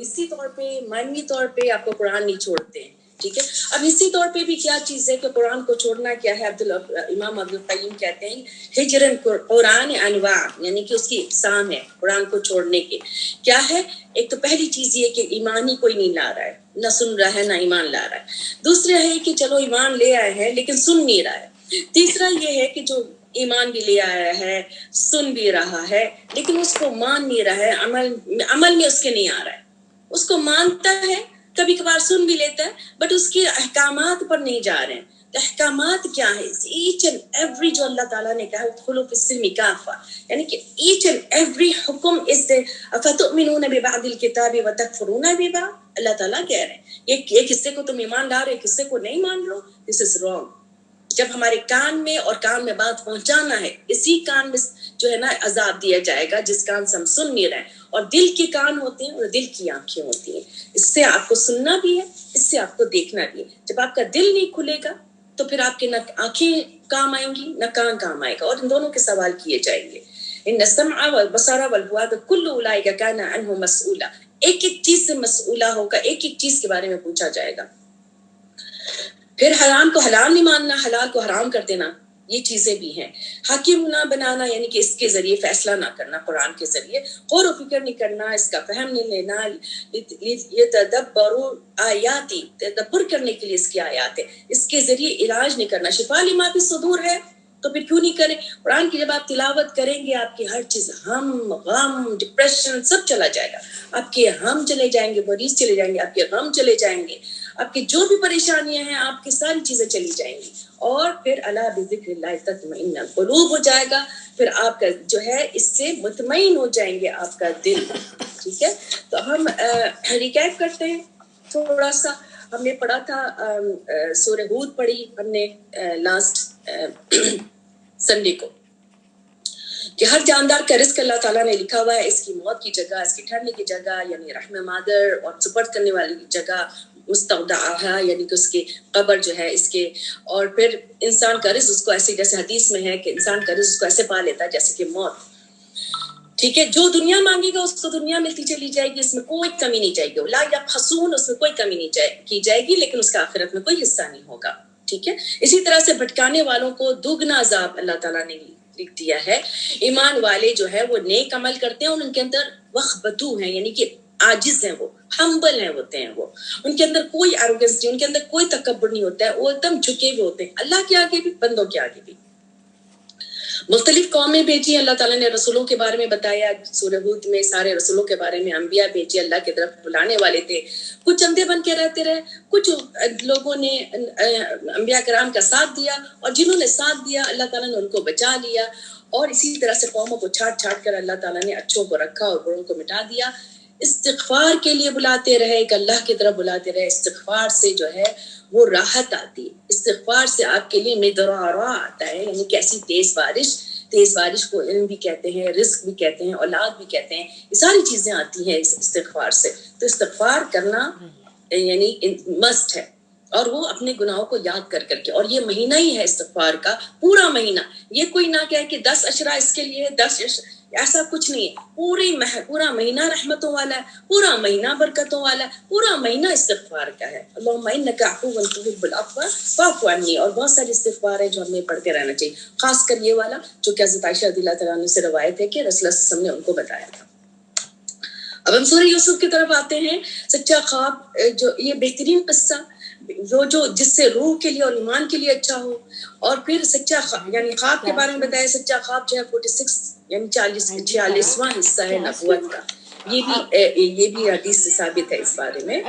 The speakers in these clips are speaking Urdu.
حصی طور پہ معنوی طور پہ آپ کو قرآن نہیں چھوڑتے ہیں, ٹھیک ہے. اب حصی طور پہ بھی کیا چیز ہے کہ قرآن کو چھوڑنا کیا ہے. امام عبدالقیم کہتے ہیں ہجرن قرآن انواع, یعنی کہ اس کی اقسام ہے قرآن کو چھوڑنے کے. کیا ہے؟ ایک تو پہلی چیز یہ کہ ایمان ہی کوئی نہیں لا رہا ہے, نہ سن رہا ہے نہ ایمان لا رہا ہے. دوسرا ہے کہ چلو ایمان لے آئے ہیں لیکن سن نہیں رہا ہے. تیسرا یہ ہے کہ جو ایمان بھی لے آیا ہے, سن بھی رہا ہے, لیکن اس کو مان نہیں رہا ہے, عمل میں اس کے نہیں آ رہا ہے. اس کو مانتا ہے, کبھی کبھار سن بھی لیتا ہے, بٹ اس کے احکامات پر نہیں جا رہے ہیں. تو احکامات کیا ہے؟ ایچ اینڈ ایوری جو اللہ تعالیٰ نے کہا ادخلوا فی السلم کافہ, یعنی کہ ایچ اینڈ ایوری حکم از افتؤمنون ببعض الکتاب وتکفرون ببعض. اللہ تعالیٰ کہہ رہے ہیں ایک حصے کو تم ایمان لا رہے, ایک حصے کو نہیں مان رہے. دس از رانگ. جب ہمارے کان میں اور کان میں بات پہنچانا ہے, اسی کان میں جو ہے نا عذاب دیا جائے گا جس کان سے ہم سن نہیں رہے ہیں. اور دل کے کان ہوتے ہیں اور دل کی آنکھیں ہوتی ہیں, اس سے آپ کو سننا بھی ہے, اس سے آپ کو دیکھنا بھی ہے. جب آپ کا دل نہیں کھلے گا تو پھر آپ کے نہ آنکھیں کام آئیں گی نہ کان کام آئے گا, اور ان دونوں کے سوال کیے جائیں گے. ان السمع والبصر والفؤاد كل اولئک كان عنه مسؤولا. ایک ایک چیز سے مسئولہ ہوگا, ایک ایک چیز کے بارے میں پوچھا جائے گا. پھر حرام کو حلال نہیں ماننا, حلال کو حرام کر دینا, یہ چیزیں بھی ہیں. حاکم نہ بنانا, یعنی کہ اس کے ذریعے فیصلہ نہ کرنا, قرآن کے ذریعے غور و فکر نہیں کرنا, اس کا فہم نہیں لینا. یہ تدبر آیاتی, تدبر کرنے کے لیے اس کی آیات ہے, اس کے ذریعے علاج نہیں کرنا. شفا لما فی الصدور ہے تو پھر کیوں نہیں کریں؟ قرآن کی جب آپ تلاوت کریں گے آپ کی ہر چیز, ہم غم ڈپریشن سب چلا جائے گا. آپ کے ہم چلے جائیں گے, مریض چلے جائیں گے, آپ کے غم چلے جائیں گے, آپ کی جو بھی پریشانیاں ہیں آپ کی ساری چیزیں چلی جائیں گی. اور پھر الا بذکر اللہ تطمئن القلوب ہو جائے گا. پھر آپ کا جو ہے اس سے مطمئن ہو جائیں گے آپ کا دل. ٹھیک ہے, تو ہم ریکیپ کرتے ہیں تھوڑا سا. ہم نے پڑھا تھا سورہ ہود پڑھی ہم نے لاسٹ سنڈے کو, کہ ہر جاندار کا رزق اللہ تعالیٰ نے لکھا ہوا ہے. اس کی موت کی جگہ, اس کی ٹھہرنے کی جگہ یعنی رحم مادر, اور سپرد کرنے والی کی جگہ مستودعہ یعنی کہ اس کی قبر جو ہے اس کے. اور پھر انسان کا رزق اس کو ایسے, جیسے حدیث میں ہے کہ انسان کا رزق کو ایسے پا لیتا ہے جیسے کہ موت. ٹھیک ہے, جو دنیا مانگے گا اس کو دنیا ملتی چلی جائے گی, اس میں کوئی کمی نہیں جائے گی. لا یبخسون, اس میں کوئی کمی نہیں کی جائے گی, لیکن اس کا آخرت میں کوئی حصہ نہیں ہوگا. ٹھیک ہے, اسی طرح سے بھٹکانے والوں کو دوگنا عذاب اللہ تعالیٰ نے لکھ دیا ہے. ایمان والے جو ہے وہ نیک عمل کرتے ہیں, اور ان کے اندر وخبتو ہیں, یعنی کہ عاجز ہیں, وہ ہمبل ہیں ہوتے ہیں, وہ ان کے اندر کوئی ایروگنس نہیں, ان کے اندر کوئی تکبر نہیں ہوتا ہے, وہ ایک دم جھکے ہوئے ہوتے ہیں اللہ کے آگے بھی بندوں کے آگے بھی. مختلف قومیں بھیجی, اللہ تعالیٰ نے رسولوں کے بارے میں بتایا سورہ ہود میں, سارے رسولوں کے بارے میں. انبیاء بھیجے, اللہ کی طرف بلانے والے تھے. کچھ اندھے بن کے رہتے رہے, کچھ لوگوں نے انبیاء کرام کا ساتھ دیا, اور جنہوں نے ساتھ دیا اللہ تعالیٰ نے ان کو بچا لیا. اور اسی طرح سے قوموں کو چھاٹ چھاٹ کر اللہ تعالیٰ نے اچھوں کو رکھا اور بروں کو مٹا دیا. استغفار کے لیے بلاتے رہے, ایک اللہ کی طرف بلاتے رہے. استغفار سے جو ہے وہ راحت آتی ہے, استغفار سے آپ کے لیے مدرارا آتا ہے, یعنی کیسی تیز بارش. تیز بارش کو علم بھی کہتے ہیں, رزق بھی کہتے ہیں, اولاد بھی کہتے ہیں, یہ ساری چیزیں آتی ہیں اس استغفار سے. تو استغفار کرنا یعنی مسٹ ہے, اور وہ اپنے گناہوں کو یاد کر کر کے. اور یہ مہینہ ہی ہے استغفار کا, پورا مہینہ. یہ کوئی نہ کہے کہ 10 اشرا اس کے لیے 10 ایسا کچھ نہیں ہے. پورا مہینہ رحمتوں والا ہے, پورا مہینہ برکتوں والا ہے, پورا مہینہ استغفار کا ہے. اللہم انک عفو تحب العفو فاعف عنی. اور بہت سارے استغفار ہیں جو ہمیں پڑھتے رہنا چاہیے, خاص کر یہ والا جو کہ حضرت عائشہ رضی اللہ تعالیٰ عنہ سے روایت ہے کہ رسول اللہ صلی اللہ علیہ وسلم نے ان کو بتایا تھا. اب ہم سورہ یوسف کی طرف آتے ہیں. سچا خواب, جو یہ بہترین قصہ وہ جو جس سے روح کے لیے اور ایمان کے لیے اچھا ہو. اور پھر سچا یعنی خواب کے بارے میں بتایا. سچا خواب جو ہے 46 یعنی 46واں حصہ ہے نبوت کا. یہ بھی حدیث سے ثابت ہے اس بارے میں.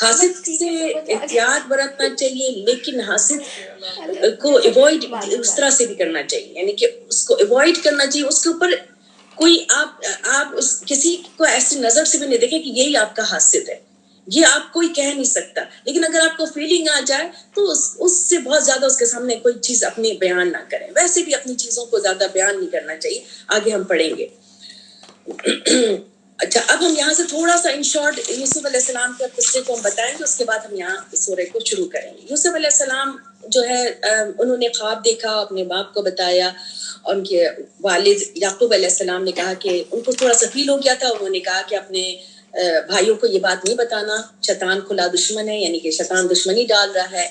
حاسد سے احتیاط برتنا چاہیے, لیکن حاسد کو ایوائڈ اس طرح سے بھی کرنا چاہیے, یعنی کہ اس کو ایوائڈ کرنا چاہیے. اس کے اوپر کوئی آپ کسی کو ایسی نظر سے بھی نہیں دیکھیں کہ یہی آپ کا حاسد ہے, یہ آپ کوئی کہہ نہیں سکتا. لیکن اگر آپ کو فیلنگ آ جائے تو اس سے بہت زیادہ اس کے سامنے کوئی چیز اپنی بیان نہ کریں. ویسے بھی اپنی چیزوں کو زیادہ بیان نہیں کرنا چاہیے, آگے ہم پڑھیں گے. اچھا, اب ہم یہاں سے تھوڑا سا ان شارٹ یوسف علیہ السلام کے قصے کو ہم بتائیں گے, اس کے بعد ہم یہاں سورہ کو شروع کریں گے. یوسف علیہ السلام جو ہے انہوں نے خواب دیکھا, اپنے باپ کو بتایا. ان کے والد یعقوب علیہ السلام نے کہا کہ ان کو تھوڑا سا فیل ہو گیا تھا, انہوں نے کہا کہ اپنے بھائیوں کو یہ بات نہیں بتانا، شیطان کھلا دشمن ہے، یعنی کہ شیطان دشمنی ڈال رہا ہے.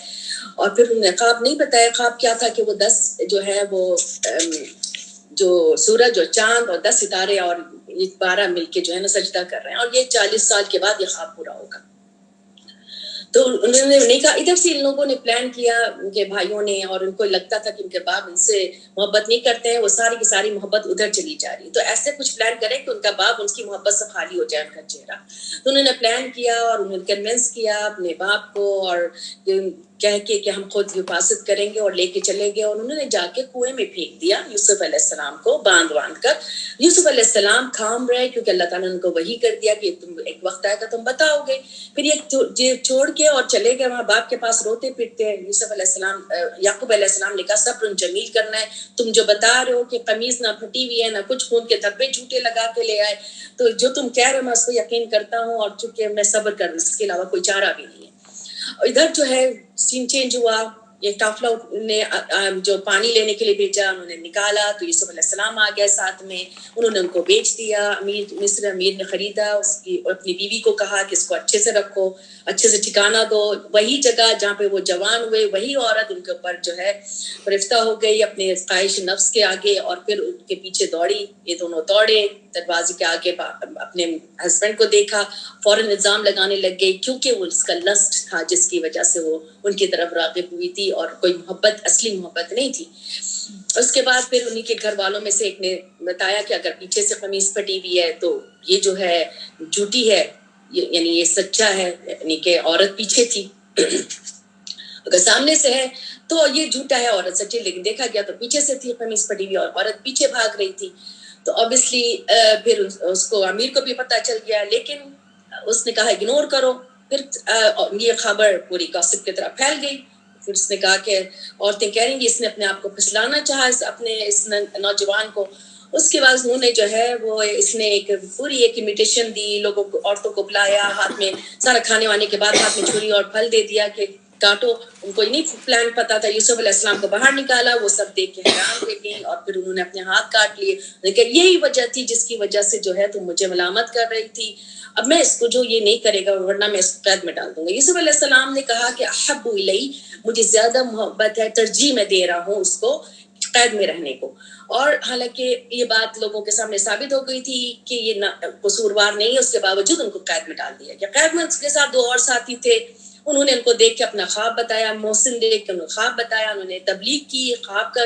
اور پھر انہوں نے خواب نہیں بتایا. خواب کیا تھا کہ وہ 10 جو ہے وہ جو سورج اور چاند اور 10 ستارے اور یہ 12 مل کے جو ہے نا سجدہ کر رہے ہیں، اور یہ 40 سال کے بعد یہ خواب پورا ہوگا. تو انہوں نے نہیں کہا. ادھر سے ان لوگوں نے پلان کیا ان کے بھائیوں نے، اور ان کو لگتا تھا کہ ان کے باپ ان سے محبت نہیں کرتے ہیں، وہ ساری کی ساری محبت ادھر چلی جا رہی. تو ایسے کچھ پلان کریں کہ ان کا باپ ان کی محبت سے خالی ہو جائے ان کا چہرہ. تو انہوں نے پلان کیا اور انہوں نے کنونس کیا اپنے باپ کو، اور کہہ کے کہ ہم خود حفاظت کریں گے اور لے کے چلیں گے. اور انہوں نے جا کے کنویں میں پھینک دیا یوسف علیہ السلام کو باندھ کر. یوسف علیہ السلام کام رہے کیونکہ اللہ تعالیٰ نے ان کو وحی کر دیا کہ تم ایک وقت آئے گا تم بتاؤ گے. پھر یہ چھوڑ کے اور چلے گئے وہاں باپ کے پاس روتے پھرتے ہیں. یوسف علیہ السلام یعقوب علیہ السلام نے کہا صبر جمیل کرنا ہے، تم جو بتا رہے ہو کہ قمیض نہ پھٹی ہوئی ہے نہ کچھ، خون کے دھبے جھوٹے لگا کے لے آئے، تو جو تم کہہ رہے ہو میں اس کو یقین کرتا ہوں، اور چونکہ میں صبر کر اس کے علاوہ کوئی چارہ بھی نہیں ہے. ادھر جو ہے سین چینج ہوا. یہ کافلا نے جو پانی لینے کے لیے بھیجا انہوں نے نکالا تو یوسف علیہ السلام آ گئے ساتھ میں. انہوں نے ان کو بیچ دیا. مصر امیر نے خریدا، اس کی اپنی بیوی کو کہا کہ اس کو اچھے سے رکھو، اچھے سے ٹھکانہ دو. وہی جگہ جہاں پہ وہ جوان ہوئے وہی عورت ان کے اوپر جو ہے فرفتہ ہو گئی اپنے خواہش نفس کے آگے، اور پھر ان کے پیچھے دوڑی. یہ دونوں دوڑے دروازے کے آگے، اپنے ہسبینڈ کو دیکھا، فوراً الزام لگانے لگ گئی کیونکہ وہ اس کا لسٹ تھا جس کی وجہ سے وہ ان کی طرف راغب ہوئی تھی، اور کوئی محبت اصلی محبت نہیں تھی. اس کے بعد پھر انہی کے گھر والوں میں سے ایک نے بتایا کہ اگر پیچھے سے قمیص پھٹی ہوئی ہے تو یہ جو ہے جھوٹی ہے، یعنی یہ سچا ہے، یعنی کہ عورت پیچھے تھی. اگر سامنے سے ہے تو یہ جھوٹا ہے، عورت سچی. لیکن دیکھا گیا تو پیچھے سے تھی قمیص پھٹی ہوئی اور عورت پیچھے بھاگ رہی تھی. تو obviously پھر اس کو امیر کو بھی پتہ چل گیا، لیکن اس نے کہا اگنور کرو. پھر یہ خبر پوری گاسپ کی طرح پھیل گئی. پھر اس نے کہا کہ عورتیں کہہ رہی ہیں اس نے اپنے آپ کو پھسلانا چاہا اپنے اس نوجوان کو. اس کے بعد انہوں نے جو ہے وہ اس نے ایک پوری ایک امیٹیشن دی، لوگوں کو عورتوں کو بلایا، ہاتھ میں سارا کھانے وانے کے بعد ہاتھ میں چھری اور پھل دے دیا کہ کاٹو. ان کو نہیں پلان پتا تھا. یوسف علیہ السلام کو باہر نکالا، وہ سب دیکھ کے حیران رہ گئی، اور پھر انہوں نے اپنے ہاتھ کاٹ لیے. لیکن یہی وجہ تھی جس کی وجہ سے جو ہے تم مجھے ملامت کر رہی تھی، اب میں اس کو جو یہ نہیں کرے گا ورنہ میں اس کو قید میں ڈال دوں گا. یوسف علیہ السلام نے کہا کہ احب الی، مجھے زیادہ محبت ہے، ترجیح میں دے رہا ہوں اس کو قید میں رہنے کو. اور حالانکہ یہ بات لوگوں کے سامنے ثابت ہو گئی تھی کہ یہ قصوروار نہیں ہے، اس کے باوجود ان کو قید میں ڈال دیا گیا. قید میں اس کے ساتھ 2 اور ساتھی تھے. انہوں نے ان کو دیکھ کے اپنا خواب بتایا، محسن دیکھ کے انہوں نے خواب بتایا، انہوں نے تبلیغ کی، خواب کا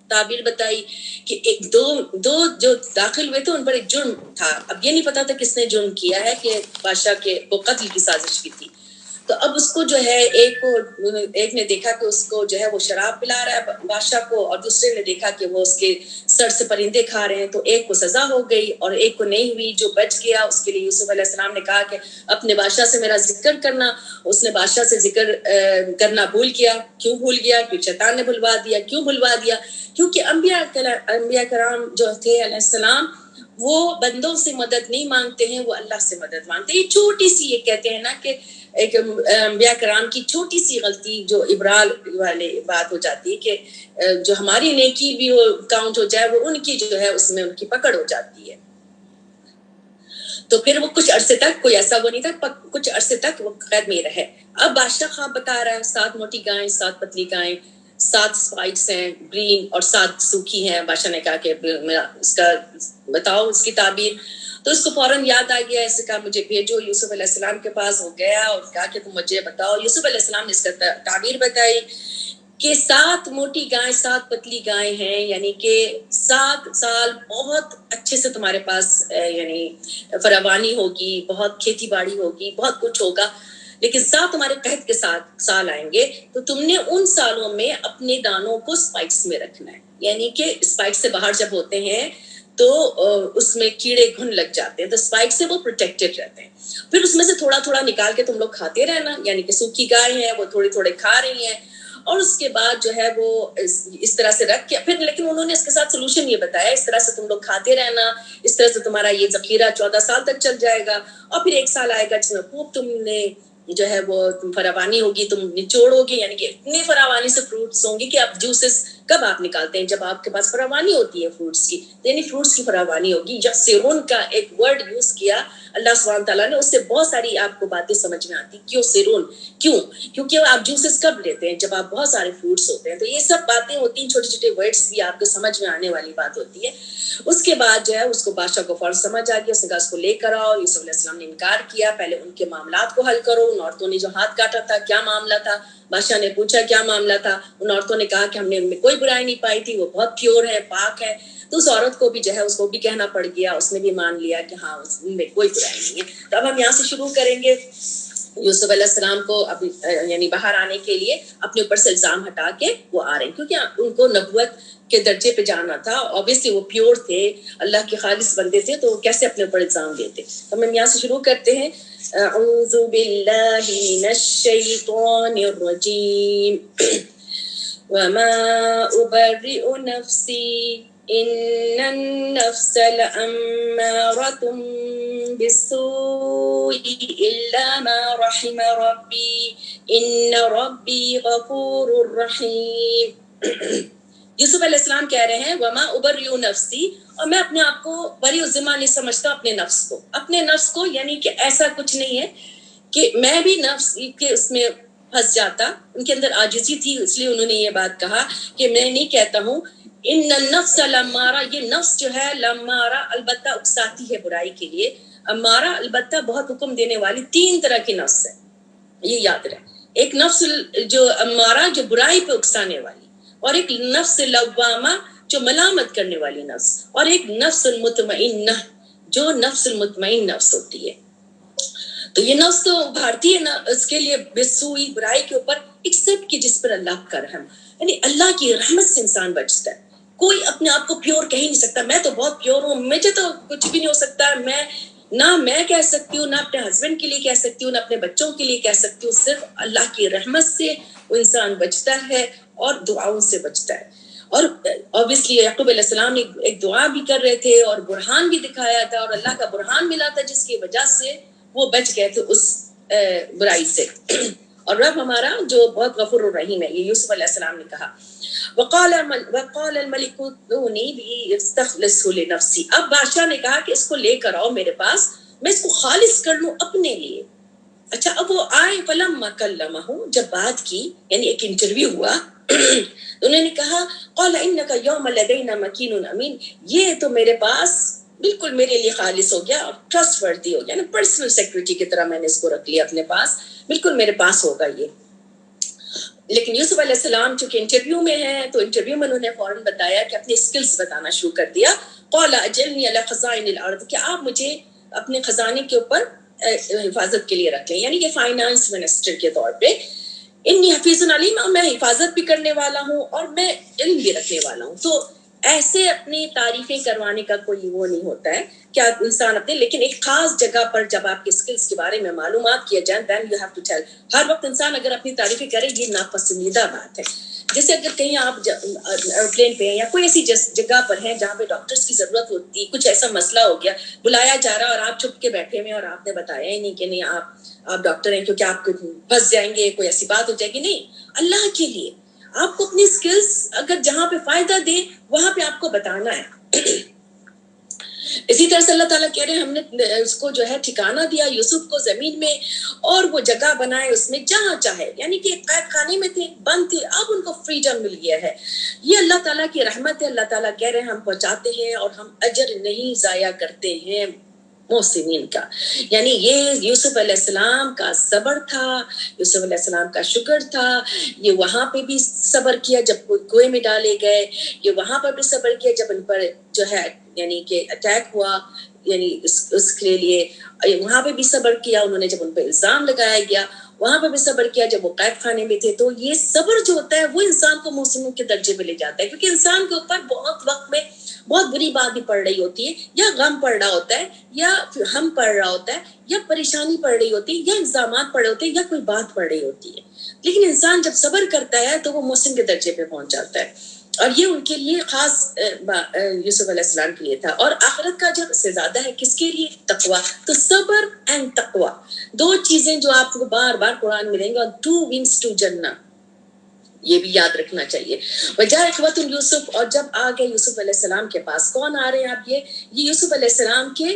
تعبیر بتائی کہ دو جو داخل ہوئے تھے ان پر ایک جرم تھا. اب یہ نہیں پتا تھا کس نے جرم کیا ہے، کہ بادشاہ کے وہ قتل کی سازش کی تھی. تو اب اس کو جو ہے ایک نے دیکھا کہ اس کو جو ہے وہ شراب پلا رہا ہے بادشاہ کو، اور دوسرے نے دیکھا کہ وہ اس کے سر سے پرندے کھا رہے ہیں. تو ایک کو سزا ہو گئی اور ایک کو نہیں ہوئی. جو بچ گیا اس کے لیے یوسف علیہ السلام نے کہا کہ اپنے بادشاہ سے میرا ذکر کرنا. اس نے بادشاہ سے ذکر کرنا بھول گیا. کیوں بھول گیا؟ کیونکہ شیطان نے بھلوا دیا. کیوں بھلوا دیا؟ کیونکہ انبیاء کرام جو تھے علیہ السلام وہ بندوں سے مدد نہیں مانگتے ہیں، وہ اللہ سے مدد مانگتے ہیں. یہ چھوٹی سی، یہ کہتے ہیں نا کہ ایک انبیاء کرام کی چھوٹی سی غلطی جو ابرال والے بات ہو جاتی ہے کہ جو ہماری نیکی بھی کاؤنٹ ہو جائے، وہ ان کی جو ہے اس میں ان کی پکڑ ہو جاتی ہے. تو پھر وہ کچھ عرصے تک، کوئی ایسا وہ نہیں تھا، کچھ عرصے تک وہ قید میں رہے. اب بادشاہ خواب بتا رہا ہے 7 موٹی گائیں، 7 پتلی گائیں، 7 اسپائکس ہیں گرین اور 7 سوکھی ہیں. بادشاہ نے کہا کہ اس کا بتاؤ اس کی تعبیر. تو اس کو فوراً یاد آ گیا. ایسے کہا مجھے بھیجو یوسف علیہ السلام کے پاس. وہ گیا اور کہا کہ تم مجھے بتاؤ. یوسف علیہ السلام نے اس کا تعبیر بتائی کہ 7 موٹی گائیں 7 پتلی گائیں ہیں، یعنی کہ 7 سال بہت اچھے سے تمہارے پاس یعنی فراوانی ہوگی، بہت کھیتی باڑی ہوگی، بہت کچھ ہوگا. لیکن 7 تمہارے قحط کے سال آئیں گے. تو تم نے ان سالوں میں اپنے دانوں کو اسپائکس میں رکھنا ہے، یعنی کہ اسپائکس سے باہر جب ہوتے ہیں تو اس میں کیڑے گھن لگ جاتے ہیں، تو اسپائک سے وہ پروٹیکٹڈ رہتے ہیں. پھر اس میں سے تھوڑا تھوڑا نکال کے تم لوگ کھاتے رہنا، یعنی کہ سوکھی گائے ہیں وہ تھوڑے تھوڑے کھا رہی ہیں. اور اس کے بعد جو ہے وہ اس طرح سے رکھ کے پھر، لیکن انہوں نے اس کے ساتھ سلوشن یہ بتایا اس طرح سے تم لوگ کھاتے رہنا، اس طرح سے تمہارا یہ ذخیرہ 14 سال تک چل جائے گا. اور پھر 1 سال آئے گا جس میں خوب تم نے جو ہے وہ فراوانی ہوگی، تم نچوڑو گے، یعنی کہ اتنی فراوانی سے فروٹس ہوں گی کہ آپ جوسز کب آپ نکالتے ہیں؟ جب آپ کے پاس فراوانی ہوتی ہے فروٹس کی، یعنی فروٹس کی فراوانی ہوگی. یا سیرون کا ایک ورڈ یوز کیا اللہ سبحانہ تعالیٰ نے اس سے بہت ساری آپ کو باتیں سمجھ میں آتی. کیوں سرون, کیوں؟ کیونکہ آپ جوسز کب لیتے ہیں؟ جب آپ بہت سارے فروٹس ہوتے ہیں. تو یہ سب باتیں ہوتی ہیں, چھوٹے چھوٹے ورڈس بھی آپ کو سمجھ میں آنے والی بات ہوتی ہے. اس کے بعد جو ہے اس کو بادشاہ کو فوراً سمجھ آ گیا, اس نے کہا اس کو لے کر آؤ. یوسف علیہ السلام نے انکار کیا, پہلے ان کے معاملات کو حل کرو. ان عورتوں نے جو ہاتھ کاٹا تھا کیا معاملہ تھا؟ بادشاہ نے پوچھا کیا معاملہ تھا. ان عورتوں نے کہا کہ ہم نے ان میں کوئی برائی نہیں پائی تھی, وہ بہت پیور ہے, پاک ہے. تو اس عورت کو بھی جو ہے اس کو بھی کہنا پڑ گیا, اس نے بھی مان لیا کہ ہاں ان میں کوئی برائی نہیں ہے. تو اب ہم یہاں سے شروع کریں گے. یوسف علیہ السلام کو اب یعنی باہر آنے کے لیے اپنے اوپر سے الزام ہٹا کے وہ آ رہے ہیں, کیونکہ ان کو نبوت کے درجے پہ جانا تھا. اوبیسلی وہ پیور تھے, اللہ کے خالص بندے تھے, تو وہ کیسے اپنے اوپر الزام دیتے. تو ہم یہاں سے شروع کرتے ہیں. اعوذ باللہ من الشیطان الرجیم وما ابرئ نفسی ان النفس لامارۃ بالسوء الا ما رحم ربی ان ربی غفور رحیم. یوسف علیہ السلام کہہ رہے ہیں وما ابرئ نفسی, اور میں اپنے آپ کو بری الذمہ نہیں سمجھتا اپنے نفس کو, یعنی کہ ایسا کچھ نہیں ہے کہ میں بھی نفس کے اس میں پھنس جاتا. ان کے اندر عاجزی تھی, اس لیے انہوں نے یہ بات کہا کہ میں نہیں کہتا ہوں ان النفس لمارہ, یہ نفس جو ہے لمارہ البتہ اکساتی ہے برائی کے لیے. امارہ البتہ بہت حکم دینے والی. 3 طرح کی نفس ہے, یہ یاد رہے. ایک نفس جو امارہ جو برائی پہ اکسانے والی, اور ایک نفس لوامہ جو ملامت کرنے والی نفس, اور ایک نفس المطمئنہ جو نفس المطمئن نفس ہوتی ہے. تو یہ نفس تو بھارتی ہے نا, اس کے لیے بسوئی برائی کے اوپر ایکسپٹ کہ جس پر اللہ کا رحم, یعنی اللہ کی رحمت سے انسان بچتا ہے. کوئی اپنے آپ کو پیور کہہ نہیں سکتا, میں تو بہت پیور ہوں, مجھے تو کچھ بھی نہیں ہو سکتا. میں کہہ سکتی ہوں, نہ اپنے ہسبینڈ کے لیے کہہ سکتی ہوں, نہ اپنے بچوں کے لیے کہہ سکتی ہوں. صرف اللہ کی رحمت سے وہ انسان بچتا ہے اور دعاؤں سے بچتا ہے. اور obviously یعقوب علیہ السلام نے ایک دعا بھی کر رہے تھے اور برہان بھی دکھایا تھا, اور اللہ کا برہان ملا تھا جس کی وجہ سے وہ بچ گئے تھے اس برائی سے. اور رب ہمارا جو بہت غفور الرحیم ہے, یہ یوسف علیہ السلام نے کہا. وقال الملك ائتوني به استخلصه لنفسي. اب بادشاہ نے کہا کہ اس کو لے کر آؤ میرے پاس, میں اس کو خالص کر لوں اپنے لیے. اچھا, اب وہ آئے, فلما کلمہ, جب بات کی یعنی ایک انٹرویو ہوا, انہوں نے کہا قال انک یوم لدینا مکین امین, یہ تو میرے پاس بالکل میرے لیے خالص ہو گیا اور ٹرسٹ وردی ہو گیا نا, پرسنل سیکرٹری کی طرح میں نے اس کو رکھ لیا اپنے پاس, بالکل میرے پاس ہوگا یہ. لیکن یوسف علیہ السلام چونکہ انٹرویو میں ہیں, تو انٹرویو میں انہوں نے فوراً بتایا کہ اپنے اسکلز بتانا شروع کر دیا. قال اجلنی علی خزائن الارض, کہ آپ مجھے اپنے خزانے کے اوپر حفاظت کے لیے رکھ لیں, یعنی کہ فائنانس منسٹر کے طور پہ. انی حفیظ علیم, میں حفاظت بھی کرنے والا ہوں اور میں علم بھی رکھنے والا ہوں. تو ایسے اپنی تعریفیں کروانے کا کوئی وہ نہیں ہوتا ہے کیا انسان اپنے, لیکن ایک خاص جگہ پر جب آپ کے اسکلز کے بارے میں معلومات کیا جائیں then you have to tell. ہر وقت انسان اگر اپنی تعریفیں کرے یہ ناپسندیدہ بات ہے. جیسے اگر کہیں آپ ایئرپلین پہ ہیں یا کوئی ایسی جگہ پر ہیں جہاں پہ ڈاکٹرز کی ضرورت ہوتی ہے, کچھ ایسا مسئلہ ہو گیا, بلایا جا رہا اور آپ چھپ کے بیٹھے ہوئے اور آپ نے بتایا ہی نہیں کہ نہیں آپ ڈاکٹر ہیں, کیونکہ آپ پھنس جائیں گے, کوئی ایسی بات ہو جائے گی. نہیں, اللہ کے لیے آپ کو اپنی سکلز اگر جہاں پہ فائدہ دے وہاں پہ آپ کو بتانا ہے. اسی طرح سے اللہ تعالیٰ کہہ رہے ہیں ہم نے اس کو جو ہے ٹھکانہ دیا یوسف کو زمین میں, اور وہ جگہ بنائے اس میں جہاں چاہے, یعنی کہ قید خانے میں تھے, بند تھے, اب ان کو فریڈم مل گیا ہے. یہ اللہ تعالیٰ کی رحمت ہے. اللہ تعالیٰ کہہ رہے ہیں ہم پہنچاتے ہیں اور ہم اجر نہیں ضائع کرتے ہیں محسنین کا. یعنی یہ یوسف علیہ السلام کا صبر تھا, یوسف علیہ السلام کا شکر تھا. یہ وہاں پہ بھی صبر کیا جب کنویں میں ڈالے گئے, یہ وہاں پر بھی صبر کیا جب ان پر جو ہے یعنی کہ اٹیک ہوا, یعنی اس کے لیے وہاں پہ بھی صبر کیا. انہوں نے جب ان پہ الزام لگایا گیا وہاں پہ بھی صبر کیا جب وہ قید خانے میں تھے. تو یہ صبر جو ہوتا ہے وہ انسان کو محسنوں کے درجے میں لے جاتا ہے, کیونکہ انسان کے اوپر بہت وقت میں بہت بری بات بھی پڑ رہی ہوتی ہے, یا غم پڑ رہا ہوتا ہے, یا ہم پڑ رہا ہوتا ہے, یا پریشانی پڑ رہی ہوتی ہے, یا الزامات پڑ رہے ہوتے ہیں, یا کوئی بات پڑ رہی ہوتی ہے. لیکن انسان جب صبر کرتا ہے تو وہ محسن کے درجے پہ پہنچ جاتا ہے. اور یہ ان کے لیے خاص یوسف علیہ السلام کے لیے تھا. اور آخرت کا جب سے زیادہ ہے کس کے لیے؟ تقویٰ. تو صبر اینڈ تقویٰ, 2 چیزیں جو آپ کو بار بار قرآن میں ملیں گے, اور 2 wins to جنہ, یہ بھی یاد رکھنا چاہیے. وجاء اخوۃ یوسف, اور جب آ گئے یوسف علیہ السلام کے پاس. کون آ رہے ہیں آپ؟ یہ یوسف علیہ السلام کے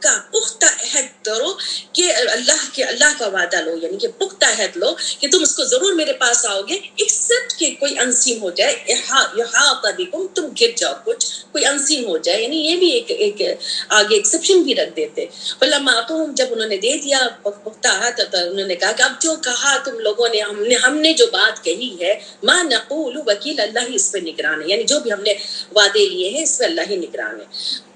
پکا پختہ عہد کرو کہ اللہ کا وعدہ لو، یعنی کہ پختہ عہد لو کہ تم اس کو ضرور میرے پاس آؤ گے، ایکسپٹ کہ کوئی انسین ہو جائے، احاطہ بکم، تم گر جاؤ، کوئی انسین ہو جائے، یعنی یہ بھی ایک آگے ایکسیپشن بھی رکھ دیتے. فلما آتوہم، جب انہوں نے دے دیا پختہ عہد، تو انہوں نے کہا کہ اب جو کہا تم لوگوں نے، ہم نے جو بات کہی ہے، ما نقول وکیل، اللہ ہی اس پہ نگران ہے، یعنی جو بھی ہم نے وعدے لیے ہیں اس پہ اللہ ہی نگران ہے.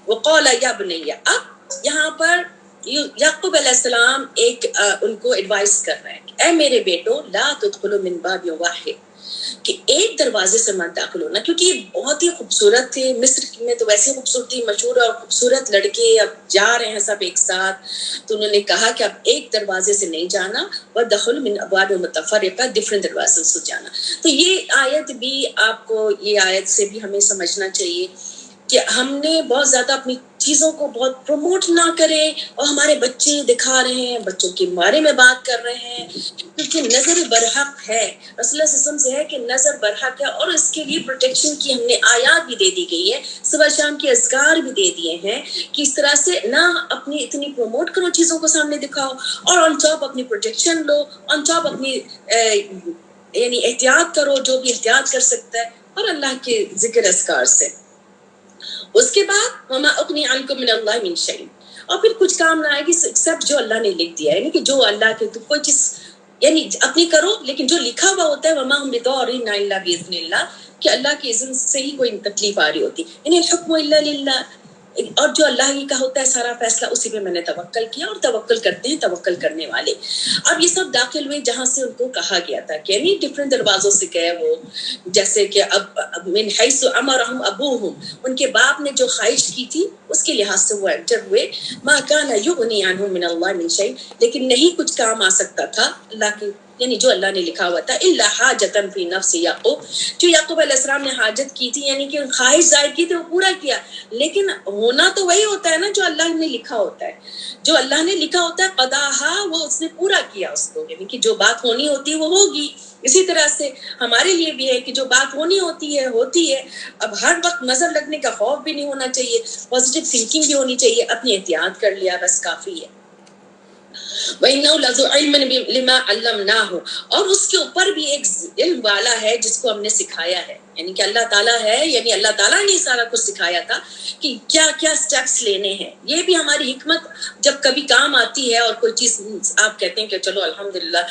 وقال یا بنیہ، اب یہاں پر یعقوب علیہ السلام ایک ان کو ایڈوائز کر رہے ہیں، اے میرے بیٹو، لا تدخلوا من باب واحد، کہ ایک دروازے سے مت داخل ہونا، کیونکہ یہ بہت ہی خوبصورت تھے. مصر میں تو ویسے خوبصورتی مشہور اور خوبصورت لڑکے اب جا رہے ہیں سب ایک ساتھ، تو انہوں نے کہا کہ اب ایک دروازے سے نہیں جانا، وَدَخُلْ مِنْ أَبْوَابٍ مُتَفَرِّقَةٍ، ڈفرینٹ دروازے سے جانا. تو یہ آیت بھی آپ کو، یہ آیت سے بھی ہمیں سمجھنا چاہیے کہ ہم نے بہت زیادہ اپنی چیزوں کو بہت پروموٹ نہ کریں، اور ہمارے بچے دکھا رہے ہیں، بچوں کے بارے میں بات کر رہے ہیں، کیونکہ نظر برحق ہے. رسول اللہ صلی اللہ علیہ وسلم سے ہے کہ نظر برحق ہے، اور اس کے لیے پروٹیکشن کی ہم نے آیات بھی دے دی گئی ہے، صبح شام کے اذکار بھی دے دیے ہیں کہ اس طرح سے نہ اپنی اتنی پروموٹ کرو چیزوں کو سامنے دکھاؤ، اور آن ٹاپ اپنی پروٹیکشن لو، آن ٹاپ اپنی یعنی احتیاط کرو جو بھی احتیاط کر سکتا ہے، اور اللہ کے ذکر اذکار سے. اس کے بعد وما اغنی عنکم من اللہ من شیء، اور پھر کچھ کام نہ آئے گی سب جو اللہ نے لکھ دیا ہے، یعنی کہ جو اللہ کے تو کوئی چیز یعنی اپنی کرو، لیکن جو لکھا ہوا ہوتا ہے وما ہم بضارین الا باذن اللہ، کہ اللہ کے اذن سے ہی کوئی تکلیف آ رہی ہوتی، یعنی الحکم الا للہ، اور جو اللہ ہی کا ہوتا ہے سارا فیصلہ، اسی پہ میں نے توکل کیا، اور توکل کرتے ہیں توکل کرنے والے. اب یہ سب داخل ہوئے جہاں سے ان کو کہا گیا تھا کہ یعنی ڈفرینٹ دروازوں سے گئے وہ، جیسے کہ اب من حیث امرہم ابوہم، ان کے باپ نے جو خواہش کی تھی اس کے لحاظ سے وہ انٹر ہوئے. ما کان یغنی عنہم من اللہ من شیء، لیکن نہیں کچھ کام آ سکتا تھا اللہ کے، یعنی جو اللہ نے لکھا ہوا تھا، الا حاجۃ فی نفس یعقوب، جو یعقوب علیہ السلام نے حاجت کی تھی، یعنی کہ خواہش ظاہر کی تھی، وہ پورا کیا، لیکن ہونا تو وہی ہوتا ہے نا جو اللہ نے لکھا ہوتا ہے، جو اللہ نے لکھا ہوتا ہے قضاہا، وہ اس نے پورا کیا اس کو، یعنی کہ جو بات ہونی ہوتی ہے وہ ہوگی. اسی طرح سے ہمارے لیے بھی ہے کہ جو بات ہونی ہوتی ہے ہوتی ہے. اب ہر وقت نظر لگنے کا خوف بھی نہیں ہونا چاہیے، پازیٹیو تھنکنگ بھی ہونی چاہیے، اپنی احتیاط کر لیا بس کافی ہے. وَإِنَّهُ لَذُو عِلْمٍ لِمَا عَلَّمْنَاهُ، اور اس کے اوپر بھی ایک علم والا ہے جس کو ہم نے سکھایا ہے، یعنی کہ اللہ تعالیٰ ہے، یعنی اللہ تعالیٰ نے سارا کچھ سکھایا تھا کہ کیا کیا سٹیپس لینے ہیں. یہ بھی ہماری حکمت جب کبھی کام آتی ہے، اور کوئی چیز آپ کہتے ہیں کہ چلو الحمدللہ،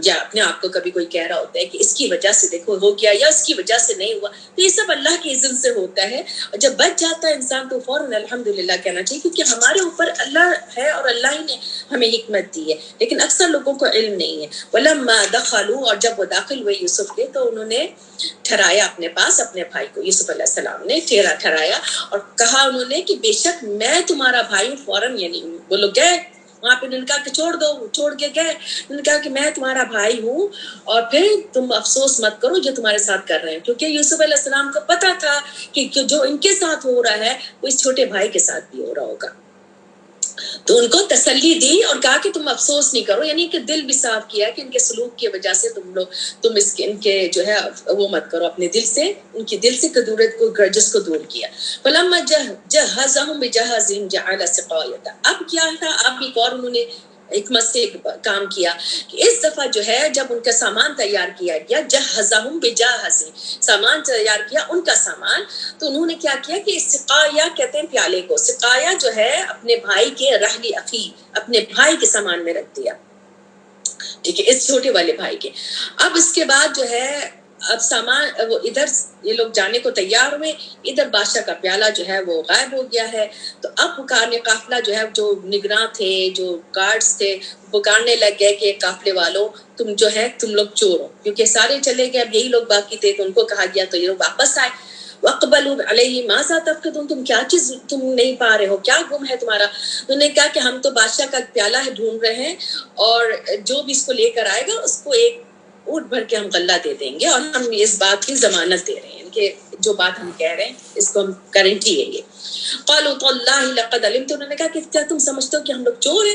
یا اپنے آپ کو کبھی کوئی کہہ رہا ہوتا ہے کہ اس کی وجہ سے دیکھو ہو گیا، یا اس کی وجہ سے نہیں ہوا، تو یہ سب اللہ کے اذن سے ہوتا ہے. اور جب بچ جاتا ہے انسان تو فوراً الحمدللہ کہنا چاہیے، کیونکہ ہمارے اوپر اللہ ہے اور اللہ ہی نے ہمیں حکمت دی ہے، لیکن اکثر لوگوں کو علم نہیں ہے. وَلَمَّا دَخَلُوا، اور جب وہ داخل ہوئے یوسف کے، تو انہوں نے ٹھہرایا اپنے پاس اپنے بھائی کو، یوسف علیہ السلام نے ٹھہرایا، اور کہا انہوں نے کہ بے شک میں تمہارا بھائی ہوں. فوراً یعنی وہ لوگ گئے وہاں پہ، انہوں نے کہا کہ چھوڑ دو، چھوڑ کے گئے، انہوں نے کہا کہ میں تمہارا بھائی ہوں، اور پھر تم افسوس مت کرو جو تمہارے ساتھ کر رہے ہیں، کیونکہ یوسف علیہ السلام کو پتا تھا کہ جو ان کے ساتھ ہو رہا ہے وہ اس چھوٹے بھائی کے ساتھ بھی ہو رہا ہوگا. تو ان کو تسلی دی اور کہا کہ تم افسوس نہیں کرو، یعنی کہ دل بھی صاف کیا کہ ان کے سلوک کی وجہ سے تم ان کے جو ہے وہ مت کرو، اپنے دل سے، ان کی دل سے کدورت کو، گرجس کو دور کیا. فلما جہزهم بجہزهم جعل سقایۃ، اب کیا تھا، اب ایک اور انہوں نے حکمت سے کام کیا کہ اس دفعہ جو ہے جب ان کا سامان تیار کیا گیا، جہزهم بجہزهم، سامان تیار کیا ان کا سامان، تو انہوں نے کیا کیا کہ سقایا کہتے ہیں پیالے کو، سقایا جو ہے اپنے بھائی کے رحلی اخی، اپنے بھائی کے سامان میں رکھ دیا، ٹھیک ہے، اس چھوٹے والے بھائی کے. اب اس کے بعد جو ہے اب سامان وہ ادھر یہ لوگ جانے کو تیار ہوئے، ادھر بادشاہ کا پیالہ جو ہے وہ غائب ہو گیا ہے. تو اب پکارنے قافلہ جو ہے، جو نگراں تھے، جو گارڈز تھے، پکارنے لگ گئے کہ قافلے والوں تم جو ہے تم لوگ چور ہو، کیونکہ سارے چلے گئے، اب یہی لوگ باقی تھے، تو ان کو کہا گیا، تو یہ لوگ واپس آئے. وَأَقْبَلُوا عَلَيْهِ مَاذَا تَفْقِدُونَ، تم کیا چیز تم نہیں پا رہے ہو، کیا گم ہے تمہارا. انہوں نے کہا کہ ہم تو بادشاہ کا پیالہ ہے ڈھونڈ رہے ہیں، اور جو بھی اس کو لے کر آئے گا اس کو ایک اونٹ بھر کے ہم غلہ دے دیں گے، اور ہم اس بات کی ضمانت دے رہے ہیں کہ جو بات ہم کہہ رہے ہیں اس کو ہم گارنٹی ہے. یہ قالوا تاللہ لقد علمت، انہوں نے کہا کہ کیا تم سمجھتے ہو کہ ہم لوگ چور ہیں،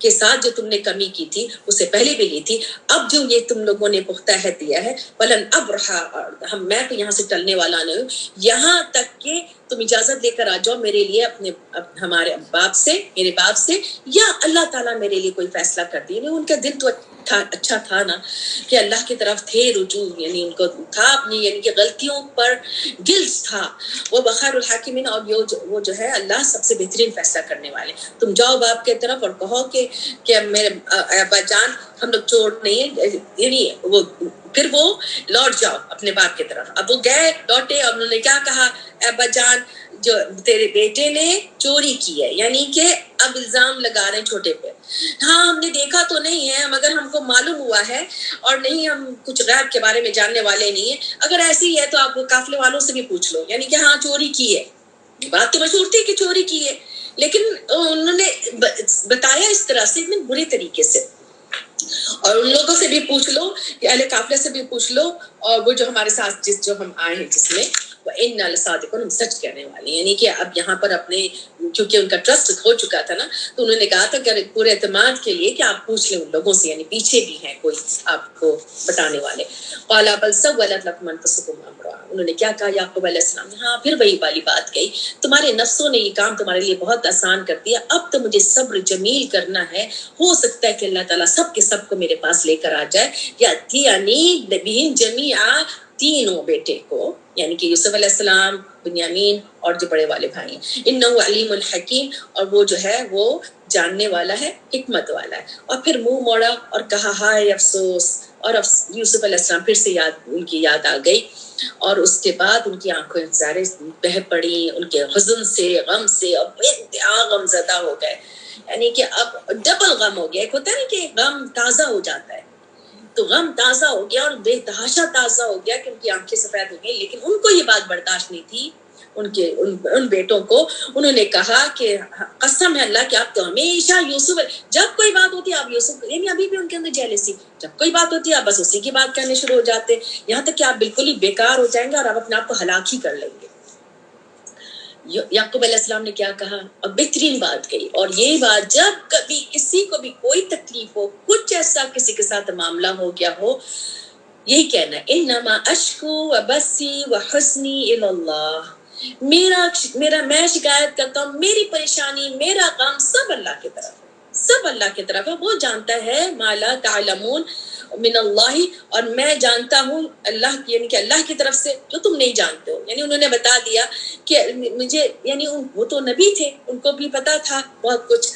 کے ساتھ جو تم نے کمی کی تھی اسے پہلے بھی لی تھی، اب جو یہ تم لوگوں نے پختہ عہد دیا ہے ولن ابرحا، میں تو یہاں سے ٹلنے والا نہیں ہوں یہاں تک کہ تم اجازت لے کر آ جاؤ میرے لیے اپنے ہمارے باپ سے، میرے باپ سے، یا اللہ تعالیٰ میرے لیے کوئی فیصلہ کر دی۔ ان کا دل تو اچھا تھا نا کہ اللہ کی طرف تھے رجوع، یعنی ان کو تھا اپنی یعنی کہ غلطیوں پر گلز تھا۔ وہ بخیر الحاکمین، اور وہ جو ہے اللہ سب سے بہترین فیصلہ کرنے والے۔ تم جاؤ باپ کے طرف اور کہو کہ میرے ابا جان ہم لوگ چور نہیں ہیں، یعنی وہ پھر وہ لوٹ جاؤ اپنے باپ کی طرف۔ اب وہ گئے لوٹے اور انہوں نے کیا کہا، ابا جان جو تیرے بیٹے نے چوری کی ہے، یعنی کہ اب الزام لگا رہے ہیں چھوٹے پہ۔ ہاں ہم نے دیکھا تو نہیں ہے مگر ہم کو معلوم ہوا ہے، اور نہیں ہم کچھ غیب کے بارے میں جاننے والے نہیں ہیں، اگر ایسی ہے تو آپ قافلے والوں سے بھی پوچھ لو، یعنی کہ ہاں چوری کی ہے۔ بات تو مشہور تھی کہ چوری کی ہے، لیکن انہوں نے بتایا اس طرح سے اتنے برے طریقے سے۔ اور ان لوگوں سے بھی پوچھ لو کہ اہل قافلے سے بھی پوچھ لو، اور وہ جو ہمارے ساتھ جو ہم آئے ہیں جس میں وَإِنَّا لَصَادِقُونَ، ہم سچ کہنے والے ہیں۔ یعنی کہ اب یہاں پر اپنے کیونکہ ان کا ٹرسٹ ہو چکا تھا نا، تو انہوں نے کہا تھا کہ پورے اعتماد کے لیے کہ آپ پوچھ لیں ان لوگوں سے، یعنی پیچھے بھی ہیں کوئی آپ کو بتانے والے۔ قَالَ بَلْ سَوَّلَتْ لَكُمْ أَنفُسُكُمْ أَمْرًا، انہوں نے کیا کہا یعقوب علیہ السلام نے، ہاں پھر وہی والی بات کہی، تمہارے نفسوں نے یہ کام تمہارے لیے بہت آسان کر دیا، اب تو مجھے صبر جمیل کرنا ہے، ہو سکتا ہے کہ اللہ تعالیٰ سب کے سب کو میرے پاس لے کر آ جائے، یعنی بہن جمیعہ، تینوں بیٹے کو، یعنی کہ یوسف علیہ السلام، بنیامین اور جو بڑے والے بھائی ہیں، انہ علیم الحکیم، اور وہ جو ہے وہ جاننے والا ہے، حکمت والا ہے۔ اور پھر منہ موڑا اور کہا ہائے افسوس، اور یوسف علیہ السلام پھر سے ان کی یاد آ گئی، اور اس کے بعد ان کی آنکھیں سارے بہہ پڑی ان کے حزن سے، غم سے، اور بے انتہا غم زدہ ہو گئے، یعنی کہ اب ڈبل غم ہو گیا۔ ایک ہوتا ہے نا کہ غم تازہ ہو جاتا ہے، تو غم تازہ ہو گیا اور بے تحاشا تازہ ہو گیا کہ ان کی آنکھیں سفید ہو گئی، لیکن ان کو یہ بات برداشت نہیں تھی، ان بیٹوں کو۔ انہوں نے کہا کہ قسم ہے اللہ کہ آپ تو ہمیشہ یوسف، جب کوئی بات ہوتی ہے آپ یوسف، یعنی ابھی بھی ان کے اندر جیلسی، جب کوئی بات ہوتی ہے آپ بس اسی کی بات کہنے شروع ہو جاتے، یہاں تک کہ آپ بالکل ہی بیکار ہو جائیں گے اور آپ اپنے آپ کو ہلاک ہی کر لیں گے۔ یعقوب علیہ السلام نے کیا کہا، اور بہترین بات کہی، اور یہ بات جب کبھی کسی کو بھی کوئی تکلیف ہو، کچھ ایسا کسی کے ساتھ معاملہ ہو گیا ہو، یہی کہنا ہے انما اشکو و بسی و حسنی اللہ، میرا میں شکایت کرتا ہوں، میری پریشانی، میرا غم سب اللہ کی طرف ہے، سب اللہ کی طرف ہے، وہ جانتا ہے ما لا تعلمون من اللہ، اور میں جانتا ہوں اللہ کی، یعنی کہ اللہ کی طرف سے جو تم نہیں جانتے ہو۔ یعنی انہوں نے بتا دیا کہ مجھے، یعنی وہ تو نبی تھے، ان کو بھی پتا تھا بہت کچھ۔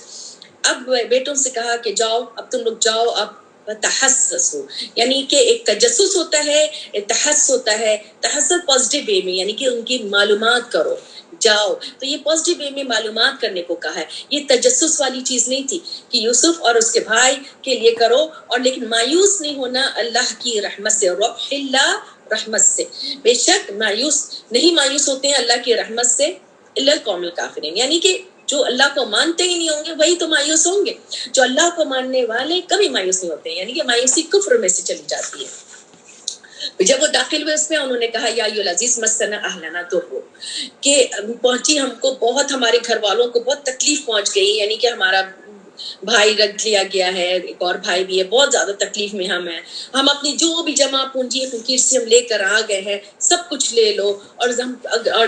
اب بیٹوں سے کہا کہ جاؤ اب تم لوگ جاؤ، اب تحسسو، یعنی کہ ایک تجسس ہوتا ہے، ایک تحسس ہوتا ہے، تحسس پازیٹیو وے میں، یعنی کہ ان کی معلومات کرو، جاؤ، تو یہ پازیٹیو وے میں معلومات کرنے کو کہا ہے، یہ تجسس والی چیز نہیں تھی کہ یوسف اور اس کے بھائی کے لیے کرو، اور لیکن مایوس نہیں ہونا اللہ کی رحمت سے، روح اللہ، رحمت سے، بے شک مایوس نہیں، مایوس ہوتے ہیں اللہ کی رحمت سے الا القوم الکافرین، یعنی کہ جو اللہ کو مانتے ہی نہیں ہوں گے وہی تو مایوس ہوں گے، جو اللہ کو ماننے والے کبھی مایوس نہیں ہوتے، یعنی کہ مایوسی کفر میں سے چلی جاتی ہے۔ جب وہ داخل ہوئے اس میں، انہوں نے کہا یا ایھا العزیز مسنا اہلنا ضر، کہ پہنچی ہم کو بہت، ہمارے گھر والوں کو بہت تکلیف پہنچ گئی، یعنی کہ ہمارا بھائی رکھ لیا گیا ہے، ایک اور بھائی بھی ہے، بہت زیادہ تکلیف میں ہم ہیں، ہم اپنی جو بھی جمع پونجی فقیر سے ہم لے کر آ گئے ہیں، سب کچھ لے لو، اور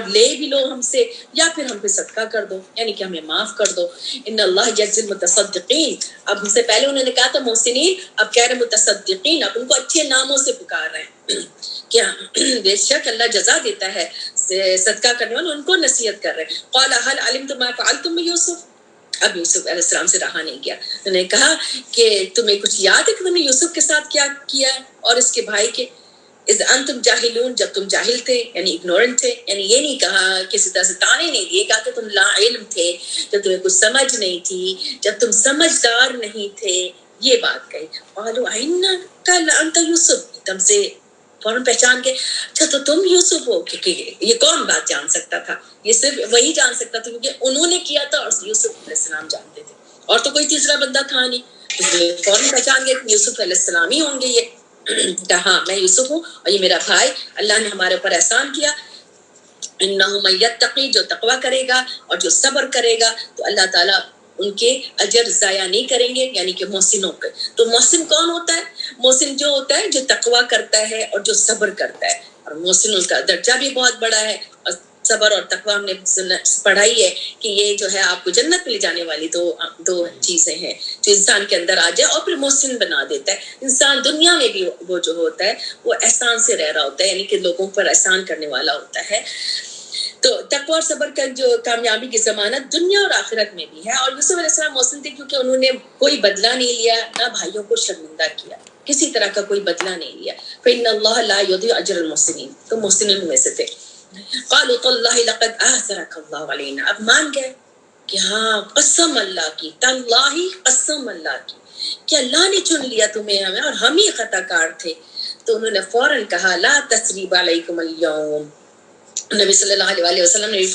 لے بھی لو ہم سے، یا پھر ہم پہ صدقہ کر دو، یعنی کہ ہمیں معاف کر دو۔ ان اللہ یجزی المتصدقین، اب ہم سے پہلے انہوں نے کہا تھا محسنین، اب کہہ رہے متصدقین، اب ان کو اچھے ناموں سے پکار رہے ہیں، کیا بے شک اللہ جزا دیتا ہے صدقہ کرنے والوں، ان کو نصیحت کر رہے ہیں۔ قال هل علمتم ما فعلتم بيوسف، اب یوسف علیہ السلام سے رہا نہیں گیا، انہوں نے کہا کہ تمہیں کچھ یاد ہے کہ تم نے یوسف کے ساتھ کیا کیا ہے اور اس کے بھائی کے، اذ انتم جاہلون، جب تم جاہل تھے، یعنی اگنورنٹ تھے، یعنی یہ نہیں کہا کسی طرح سے تانے نہیں دیے، کہا کہ تم لا علم تھے، جب تمہیں کچھ سمجھ نہیں تھی، جب تم سمجھدار نہیں تھے، یہ بات کہی۔ قالوا انک لانت یوسف، تم سے فوراً پہچان کے، اچھا تو تم یوسف ہو، کیونکہ یہ کون بات جان سکتا تھا، یہ صرف وہی جان سکتا تھا کیونکہ انہوں نے کیا تھا اور یوسف علیہ السلام جانتے تھے، اور تو کوئی تیسرا بندہ تھا نہیں، اس لیے فوراً پہچان گئے کہ یوسف علیہ السلام ہی ہوں گے یہ، کہا میں یوسف ہوں اور یہ میرا بھائی، اللہ نے ہمارے اوپر احسان کیا، انہ من یتقی، جو تقوی کرے گا اور جو صبر کرے گا تو اللہ تعالیٰ ان کے اجر ضائع نہیں کریں گے، یعنی کہ محسنوں کے۔ تو محسن کون ہوتا ہے؟ محسن جو ہوتا ہے جو تقوی کرتا ہے اور جو صبر کرتا ہے، اور محسن کا درجہ بھی بہت بڑا ہے۔ اور صبر اور تقوی ہم نے پڑھائی ہے کہ یہ جو ہے آپ کو جنت میں لے جانے والی دو چیزیں ہیں جو انسان کے اندر آ جائے اور پھر محسن بنا دیتا ہے۔ انسان دنیا میں بھی وہ جو ہوتا ہے وہ احسان سے رہ رہا ہوتا ہے، یعنی کہ لوگوں پر احسان کرنے والا ہوتا ہے۔ تو تقوی اور صبر کا جو کامیابی کی ضمانت دنیا اور آخرت میں بھی ہے۔ اور یوسف علیہ السلام محسن تھے کیونکہ انہوں نے کوئی بدلہ نہیں لیا، نہ بھائیوں کو شرمندہ کیا، کسی طرح کا کوئی بدلہ نہیں لیا۔ فإن اللہ لا یضیع اجر المحسنین، تو محسنین میں سے تھے۔ قالوا تاللہ لقد آثرک اللہ علینا، اب مان گئے کہ ہاں قسم اللہ کی، تاللہ قسم اللہ کی کہ اللہ نے چن لیا تمہیں ہمیں اور ہم ہی خطا کار تھے۔ تو انہوں نے فوراً کہا لا تثریب علیکم اليوم۔ نبی صلی اللہ علیہ وسلم نے بھی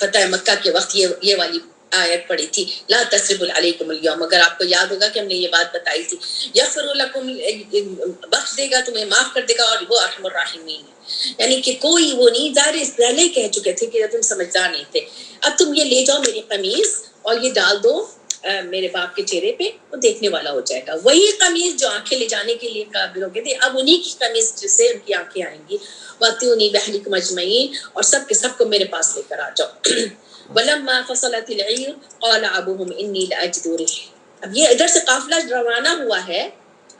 فتح مکہ کے وقت یہ والی آیت پڑھی تھی، لا تثریب علیکم اليوم۔ اگر آپ کو یاد ہوگا کہ ہم نے یہ بات بتائی تھی، یغفر لکم، بخش دے گا تمہیں، معاف کر دے گا، اور وہ ارحم الراحمین ہے، یعنی کہ کوئی وہ نہیں، ظاہر پہلے کہہ چکے تھے کہ تم سمجھدار نہیں تھے۔ اب تم یہ لے جاؤ میری قمیص اور یہ ڈال دو میرے باپ کے چہرے پہ، وہ دیکھنے والا ہو جائے گا۔ وہی قمیص جو آنکھیں لے جانے کے لیے قابل ہو گئے تھے، اب انہی کی قمیص جس سے ان کی آنکھیں آئیں گی۔ وَأْتُونِي بِأَهْلِكُمْ أَجْمَعِينَ، اور سب کے سب کو میرے پاس لے کر آ جاؤ۔ وَلَمَّا فَصَلَتِ الْعِيرُ قَالَ أَبُوهُمْ إِنِّي لَأَجِدُ رِيحَ۔ اب یہ ادھر سے قافلہ روانہ ہوا ہے،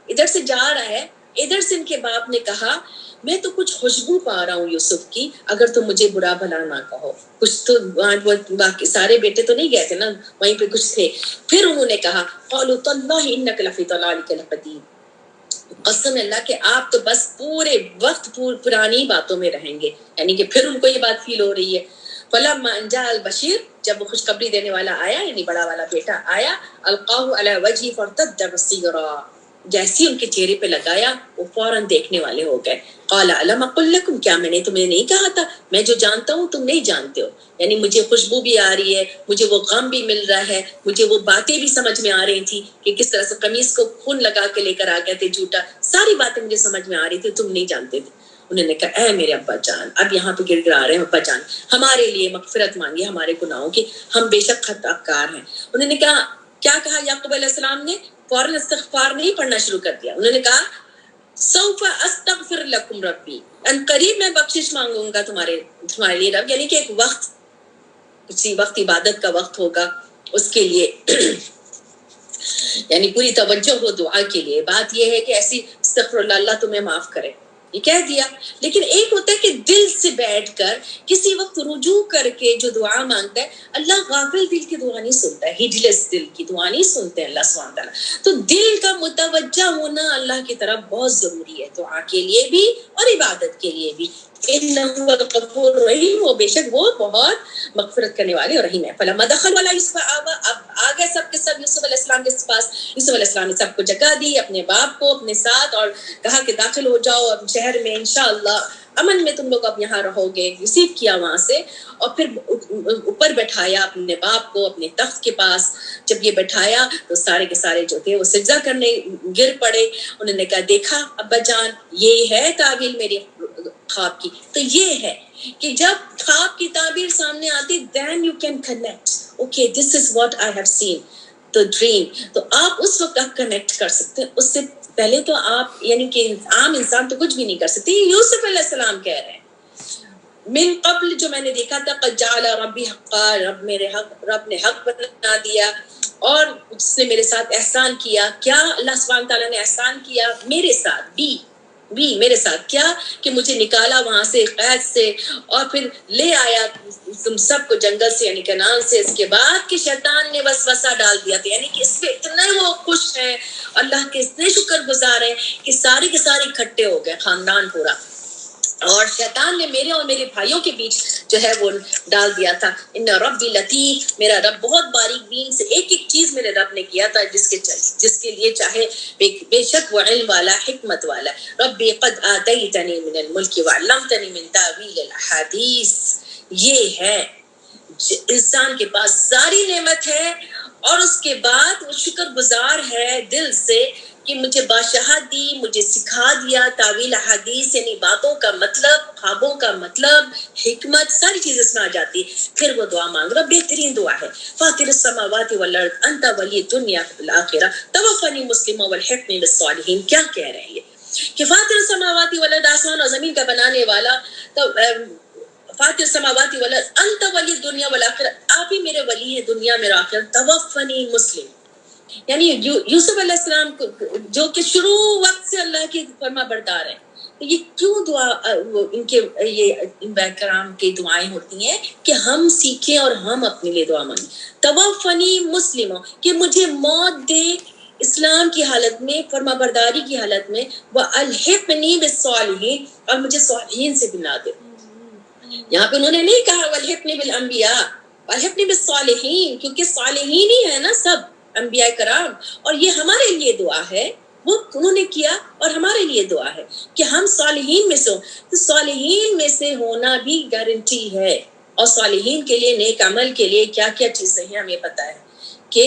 ادھر سے جا رہا ہے، ادھر سے ان کے باپ نے کہا میں تو کچھ خوشبو پا رہا ہوں یوسف کی، اگر تم مجھے برا بھلا نہ کہو۔ کچھ تو باقی سارے بیٹے تو نہیں گئے تھے نا، وہیں پہ کچھ تھے۔ پھر انہوں نے کہا قالوا تاللہ انک لفی ضلالک القدیم، قسم اللہ کہ آپ تو بس پورے وقت پرانی باتوں میں رہیں گے، یعنی کہ پھر ان کو یہ بات فیل ہو رہی ہے۔ فلما ان جاء البشیر، جب وہ خوشخبری دینے والا آیا، یعنی بڑا والا بیٹا آیا، القاہ علی وجہہ فارتد بصیرا، جیسی ان کے چہرے پہ لگایا وہ فوراً دیکھنے والے ہو گئے۔ قال الم اقل لکم، کیا میں نے تمہیں نہیں کہا تھا، میں جو جانتا ہوں تم نہیں جانتے ہو، یعنی مجھے خوشبو بھی آ رہی ہے، مجھے وہ غم بھی مل رہا ہے، مجھے وہ باتیں بھی سمجھ میں آ رہی تھی کہ کس طرح سے قمیص کو خون لگا کے لے کر آ گئے تھے جھوٹا، ساری باتیں مجھے سمجھ میں آ رہی تھی، تم نہیں جانتے تھے۔ انہوں نے کہا اے میرے ابا جان، اب یہاں پہ گر گرا رہے ہیں، ابا جان ہمارے لیے مغفرت مانگی ہمارے گناہوں کی، ہم بے شک خطا کار ہیں۔ انہوں نے کہا کیا کہا یعقوب علیہ السلام نے؟ فوراً استغفار نہیں پڑھنا شروع کر دیا، انہوں نے کہا سوف استغفر لکم ربی، ان قریب میں بخشش مانگوں گا تمہارے لیے رب، یعنی کہ ایک وقت، کسی وقت عبادت کا وقت ہوگا اس کے لیے یعنی پوری توجہ ہو دعا کے لیے۔ بات یہ ہے کہ ایسی استغفر اللہ تمہیں معاف کرے، یہ کہہ دیا، لیکن ایک ہوتا ہے کہ دل سے بیٹھ کر کسی وقت رجوع کر کے جو دعا مانگتا ہے، اللہ غافل دل کی دعا نہیں سنتا ہے، ہیڈلیس دل کی دعا نہیں سنتے اللہ سبحانہ تعالیٰ۔ تو دل کا متوجہ ہونا اللہ کی طرف بہت ضروری ہے، دعا کے لیے بھی اور عبادت کے لیے بھی۔ انہ هو الغفور الرحیم، وہ بے شک وہ بہت مغفرت کرنے والے اور رحیم ہے۔ فلما دخل علی یوسف آبا، اب آ گئے سب کے سب یوسف علیہ السلام کے پاس۔ یوسف علیہ السلام نے سب کو جگہ دی، اپنے باپ کو اپنے ساتھ، اور کہا کہ داخل ہو جاؤ اب شہر میں، انشاءاللہ امن میں تم لوگ اب یہاں رہو گے۔ ریسیو کیا وہاں سے، اور پھر اوپر بٹھایا اپنے باپ کو اپنے تخت کے پاس۔ جب یہ بٹھایا تو سارے کے سارے جو تھے وہ سجدہ کرنے گر پڑے۔ انہوں نے کہا دیکھا ابا جان، یہ ہے تعبیر میری خواب کی۔ تو یہ ہے کہ جب خواب کی تعبیر سامنے آتی then you can connect, okay this is what I have seen the dream، تو آپ اس وقت آپ کنیکٹ کر سکتے ہیں، اس سے پہلے تو آپ یعنی کہ عام انسان تو کچھ بھی نہیں کر سکتے۔ یوسف علیہ السلام کہہ رہے ہیں من قبل جو میں نے دیکھا تھا قد جعل ربی حقا، رب نے حق بنا دیا، اور اس نے میرے ساتھ احسان کیا۔ کیا اللہ سبحانہ تعالیٰ نے احسان کیا میرے ساتھ؟ بھی میرے ساتھ کیا کہ مجھے نکالا وہاں سے قید سے، اور پھر لے آیا تم سب کو جنگل سے یعنی کنعان سے۔ اس کے بعد کہ شیطان نے وسوسہ ڈال دیا تھا، یعنی کہ اس پہ اتنے وہ خوش ہیں، اللہ کے اتنے شکر گزار ہیں کہ سارے کے سارے اکٹھے ہو گئے، خاندان پورا، اور شیطان نے میرے اور میرے بھائیوں کے بیچ جو ہے وہ ڈال دیا تھا۔ ان ربی لطیف، میرا رب بہت باریک بین سے ایک ایک چیز میرے رب نے کیا تھا جس کے لیے چاہے بے شک وہ علم والا، حکمت والا۔ ربی قد آتیتنی من الملک وعلمتنی من تاویل الاحادیث، یہ ہے انسان کے پاس ساری نعمت ہے، اور اس کے بعد وہ شکر گزار ہے دل سے کہ مجھے بادشاہت دی، مجھے سکھا دیا تعویل حدیث یعنی باتوں کا مطلب، خوابوں کا مطلب، حکمت، ساری چیزیں اس میں آ جاتی. پھر وہ دعا مانگ رہا، بہترین دعا ہے. فاطر السماوات والارض انت ولی دنیا والآخرہ توفنی مسلما والحقنی بالصالحین. کیا کہہ رہے ہیں یہ کہ فاطر السماوات والارض، آسمان اور زمین کا بنانے والا، تو فاطر السماوات والارض انت ولی دنیا والآخرہ، آپ ہی میرے ولی ہیں دنیا میں اور آخرت. توفنی مسلم، یعنی یوسف علیہ السلام کو جو کہ شروع وقت سے اللہ کی فرما بردار ہیں، تو یہ کیوں دعا ان کے یہ انبیاء کرام کی دعائیں ہوتی ہیں کہ ہم سیکھیں اور ہم اپنے لیے دعا مانگیں. توفنی مسلم، کہ مجھے موت دے اسلام کی حالت میں، فرما برداری کی حالت میں، والحقنی بالصالحین، اور مجھے صالحین سے بنا دے. یہاں پہ انہوں نے نہیں کہا والحقنی بالانبیاء، والحقنی بالصالحین، کیونکہ صالحین ہی ہے نا سب انبیاء کرام، اور یہ ہمارے لیے دعا ہے. وہ انہوں نے کیا اور ہمارے لیے دعا ہے کہ ہم صالحین میں سے ہوں. تو صالحین میں سے ہونا بھی گارنٹی ہے. اور صالحین کے لیے، نیک عمل کے لیے کیا کیا چیزیں ہیں ہمیں پتہ ہے کہ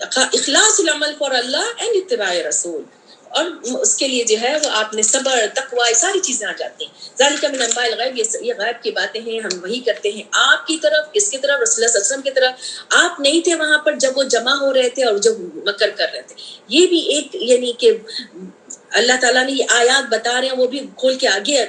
اخلاص العمل فار اللہ اینڈ اتباع رسول، اور اس کے لیے جو ہے وہ آپ نے صبر، تقوی، ساری چیزیں آ جاتی ہیں. ذالک من انباء الغیب، یہ غیب کی باتیں ہیں، ہم وہی کرتے ہیں. آپ کی طرف، کس کی طرف؟ رسول اللہ صلی اللہ علیہ وسلم کی طرف. آپ نہیں تھے وہاں پر جب وہ جمع ہو رہے تھے اور جو مکر کر رہے تھے. یہ بھی ایک یعنی کہ اللہ تعالیٰ نے یہ آیات بتا رہے ہیں، وہ بھی کھول کے آگے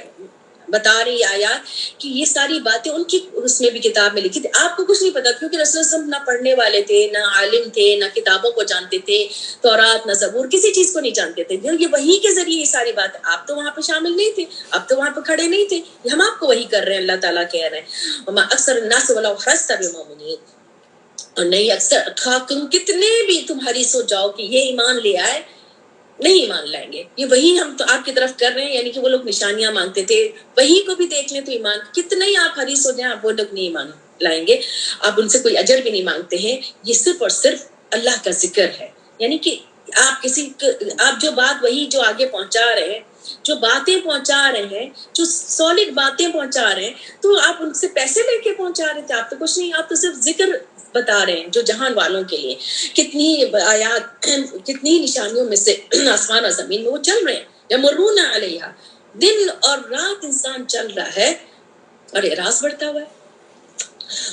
بتا رہی ہے آیات کہ یہ ساری باتیں ان کی اس میں بھی کتاب میں لکھی تھی. آپ کو کچھ نہیں پتا کیونکہ رسول اللہ صلی اللہ علیہ وسلم نہ پڑھنے والے تھے، نہ عالم تھے، نہ کتابوں کو جانتے تھے، تورات نہ زبور، کسی چیز کو نہیں جانتے تھے. یہ وحی کے ذریعے یہ ساری باتیں، آپ تو وہاں پہ شامل نہیں تھے، آپ تو وہاں پہ کھڑے نہیں تھے. ہم آپ کو وحی کر رہے ہیں، اللہ تعالیٰ کہہ رہے ہیں وما اکثر الناس ولو حرصت بمؤمنین، اور نہیں اکثر تم کتنے بھی تم حریص ہو جاؤ کہ یہ ایمان لے آئے، نہیں ایمان لائیں گے. یہ وہی ہم تو آپ کی طرف کر رہے ہیں. یعنی کہ وہ لوگ نشانیاں مانگتے تھے، وہی کو بھی دیکھ لیں تو ایمان کتنے ہی آپ حریص ہو جائیں، آپ وہ لوگ نہیں ایمان لائیں گے. آپ ان سے کوئی اجر بھی نہیں مانگتے ہیں. یہ صرف اور صرف اللہ کا ذکر ہے. یعنی کہ آپ جو بات وہی جو آگے پہنچا رہے ہیں، جو باتیں پہنچا رہے ہیں، جو سالڈ باتیں پہنچا رہے ہیں، تو آپ ان سے پیسے لے کے پہنچا رہے تھے. آپ تو کچھ نہیں، آپ تو صرف ذکر بتا رہے ہیں جو جہان والوں کے لیے. کتنی آیات، کتنی نشانیوں میں سے آسمان اور زمین میں وہ چل رہے ہیں. یمرون علیہا، دن اور رات انسان چل رہا ہے اور اعراض بڑھتا ہوا ہے.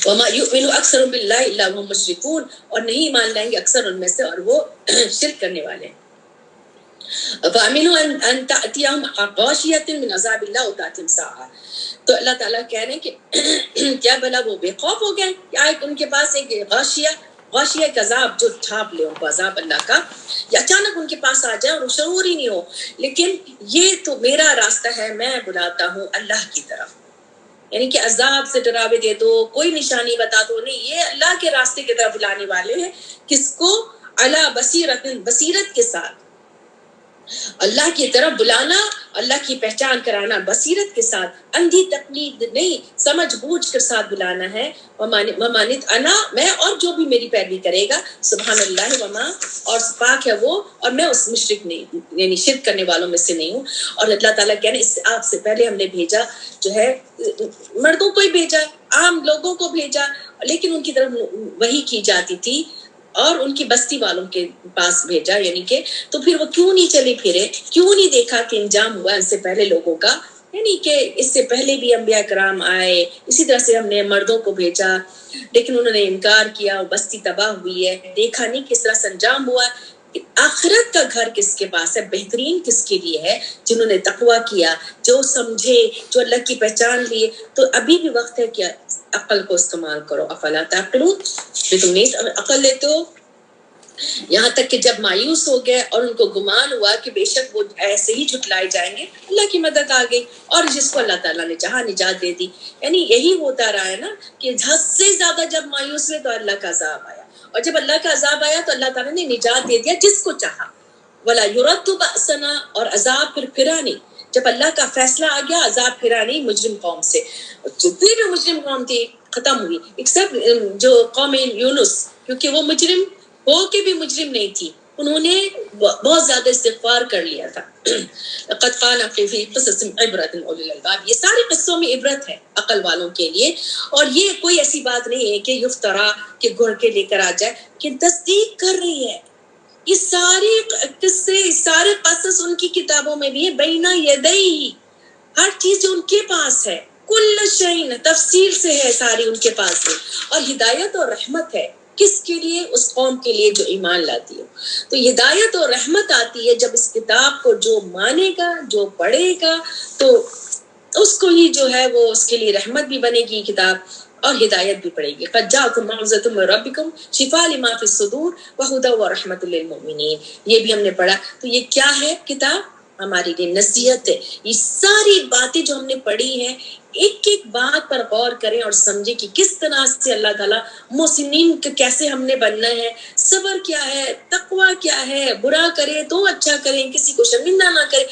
وما یؤمن اکثر باللہ الا وهم مشرکون، اور نہیں مان لائیں گے اکثر ان میں سے اور وہ شرک کرنے والے ہیں. فَأَمِنُوا أَن تَأْتِيَهُمْ غَاشِيَةٌ مِّنْ عَذَابِ اللَّهِ وَتَأْتِيَهُمْ سَاعَةٌ. تو اللہ تعالیٰ کہہ رہے ہیں کہ کیا بھلا وہ بے خوف ہو گئے کہ آئے ان کے پاس ایک غاشیہ کا عذاب جو ڈھانپ لے ان کو، عذاب اللہ کا، یا اچانک ان کے پاس آ جائے اور وہ شعور ہی نہیں ہو. لیکن یہ تو میرا راستہ ہے، میں بلاتا ہوں اللہ کی طرف. یعنی کہ عذاب سے ڈراوے دے دو، کوئی نشانی بتا دو، نہیں، یہ اللہ کے راستے کی طرف بلانے والے ہیں. کس کو؟ علی بصیرت، بصیرت کے ساتھ اللہ کی طرف بلانا، اللہ کی پہچان کرانا بصیرت کے ساتھ، اندھی تقلید نہیں، سمجھ بوجھ کر ساتھ بلانا ہے. ومانت انا، میں اور جو بھی میری پیروی کرے گا، سبحان اللہ وما، اور پاک ہے وہ اور میں اس مشرک نہیں، یعنی شرک کرنے والوں میں سے نہیں ہوں. اور اللہ تعالیٰ کہہ رہے ہیں آپ سے پہلے ہم نے بھیجا جو ہے مردوں کو ہی بھیجا، عام لوگوں کو بھیجا، لیکن ان کی طرف وحی کی جاتی تھی اور ان کی بستی والوں کے پاس بھیجا. یعنی کہ تو پھر وہ کیوں نہیں چلے پھرے، کیوں نہیں دیکھا کہ انجام ہوا ان سے پہلے لوگوں کا. یعنی کہ اس سے پہلے بھی انبیاء کرام آئے، اسی طرح سے ہم نے مردوں کو بھیجا، لیکن انہوں نے انکار کیا، بستی تباہ ہوئی ہے. دیکھا نہیں کس طرح سے انجام ہوا. آخرت کا گھر کس کے پاس ہے، بہترین کس کے لیے ہے؟ جنہوں نے تقویٰ کیا، جو سمجھے، جو اللہ کی پہچان لیے. تو ابھی بھی وقت ہے کہ عقل کو استعمال کرو. افلا تعقلون، تم نہیں عقل لیتے ہو. یہاں تک کہ جب مایوس ہو گئے اور ان کو گمان ہوا کہ بے شک وہ ایسے ہی جھٹلائے جائیں گے، اللہ کی مدد آ گئی اور جس کو اللہ تعالیٰ نے چاہا نجات دے دی. یعنی یہی ہوتا رہا ہے نا کہ حد سے زیادہ جب مایوس ہوئے تو اللہ کا عذاب آیا، اور جب اللہ کا عذاب آیا تو اللہ تعالیٰ نے نجات دے دیا جس کو چاہا. ولا یرد بأسنا، اور عذاب پھر پھرا نہیں. جب اللہ کا فیصلہ آ گیا، عذاب پھرا نہیں مجرم قوم سے. جتنی بھی مجرم قوم تھی ختم ہوئی، ایکسپٹ جو قوم یونس، کیونکہ وہ مجرم ہو کے بھی مجرم نہیں تھی، انہوں نے بہت زیادہ استغفار کر لیا تھا. قد قال فی قصص عبرۃ لأولی الالباب، یہ سارے قصوں میں عبرت ہے عقل والوں کے لیے. اور یہ کوئی ایسی بات نہیں ہے کہ یفترا کہ گھڑ کے لے کر آ جائے، کہ تصدیق کر رہی ہے یہ سارے قصے سارے قصص ان کی کتابوں میں بھی ہے، بینا یدئی، ہر چیز جو ان کے پاس ہے، کل شیء تفصیل سے ہے، ساری ان کے پاس ہے، اور ہدایت اور رحمت ہے کس کے لیے؟ اس قوم کے لیے جو ایمان لاتی ہے۔ تو ہدایت اور رحمت آتی ہے جب اس کتاب کو جو مانے گا، جو پڑھے گا، تو اس کو ہی جو ہے وہ اس کے لیے رحمت بھی بنے گی کتاب اور ہدایت بھی پڑے گی۔ قد جاءکم موعظۃ من ربکم شفاء لما فی الصدور وہدی ورحمۃ للمؤمنین، یہ بھی ہم نے پڑھا۔ تو یہ کیا ہے کتاب؟ ہمارے لیے نصیحت ہے۔ یہ ساری باتیں جو ہم نے پڑھی ہیں، ایک ایک بات پر غور کریں اور سمجھیں کہ کس طرح سے اللہ تعالیٰ محسنین کے کیسے ہم نے بننا ہے، صبر کیا ہے، تقوی کیا ہے، برا کرے تو اچھا کریں، کسی کو شرمندہ نہ کریں،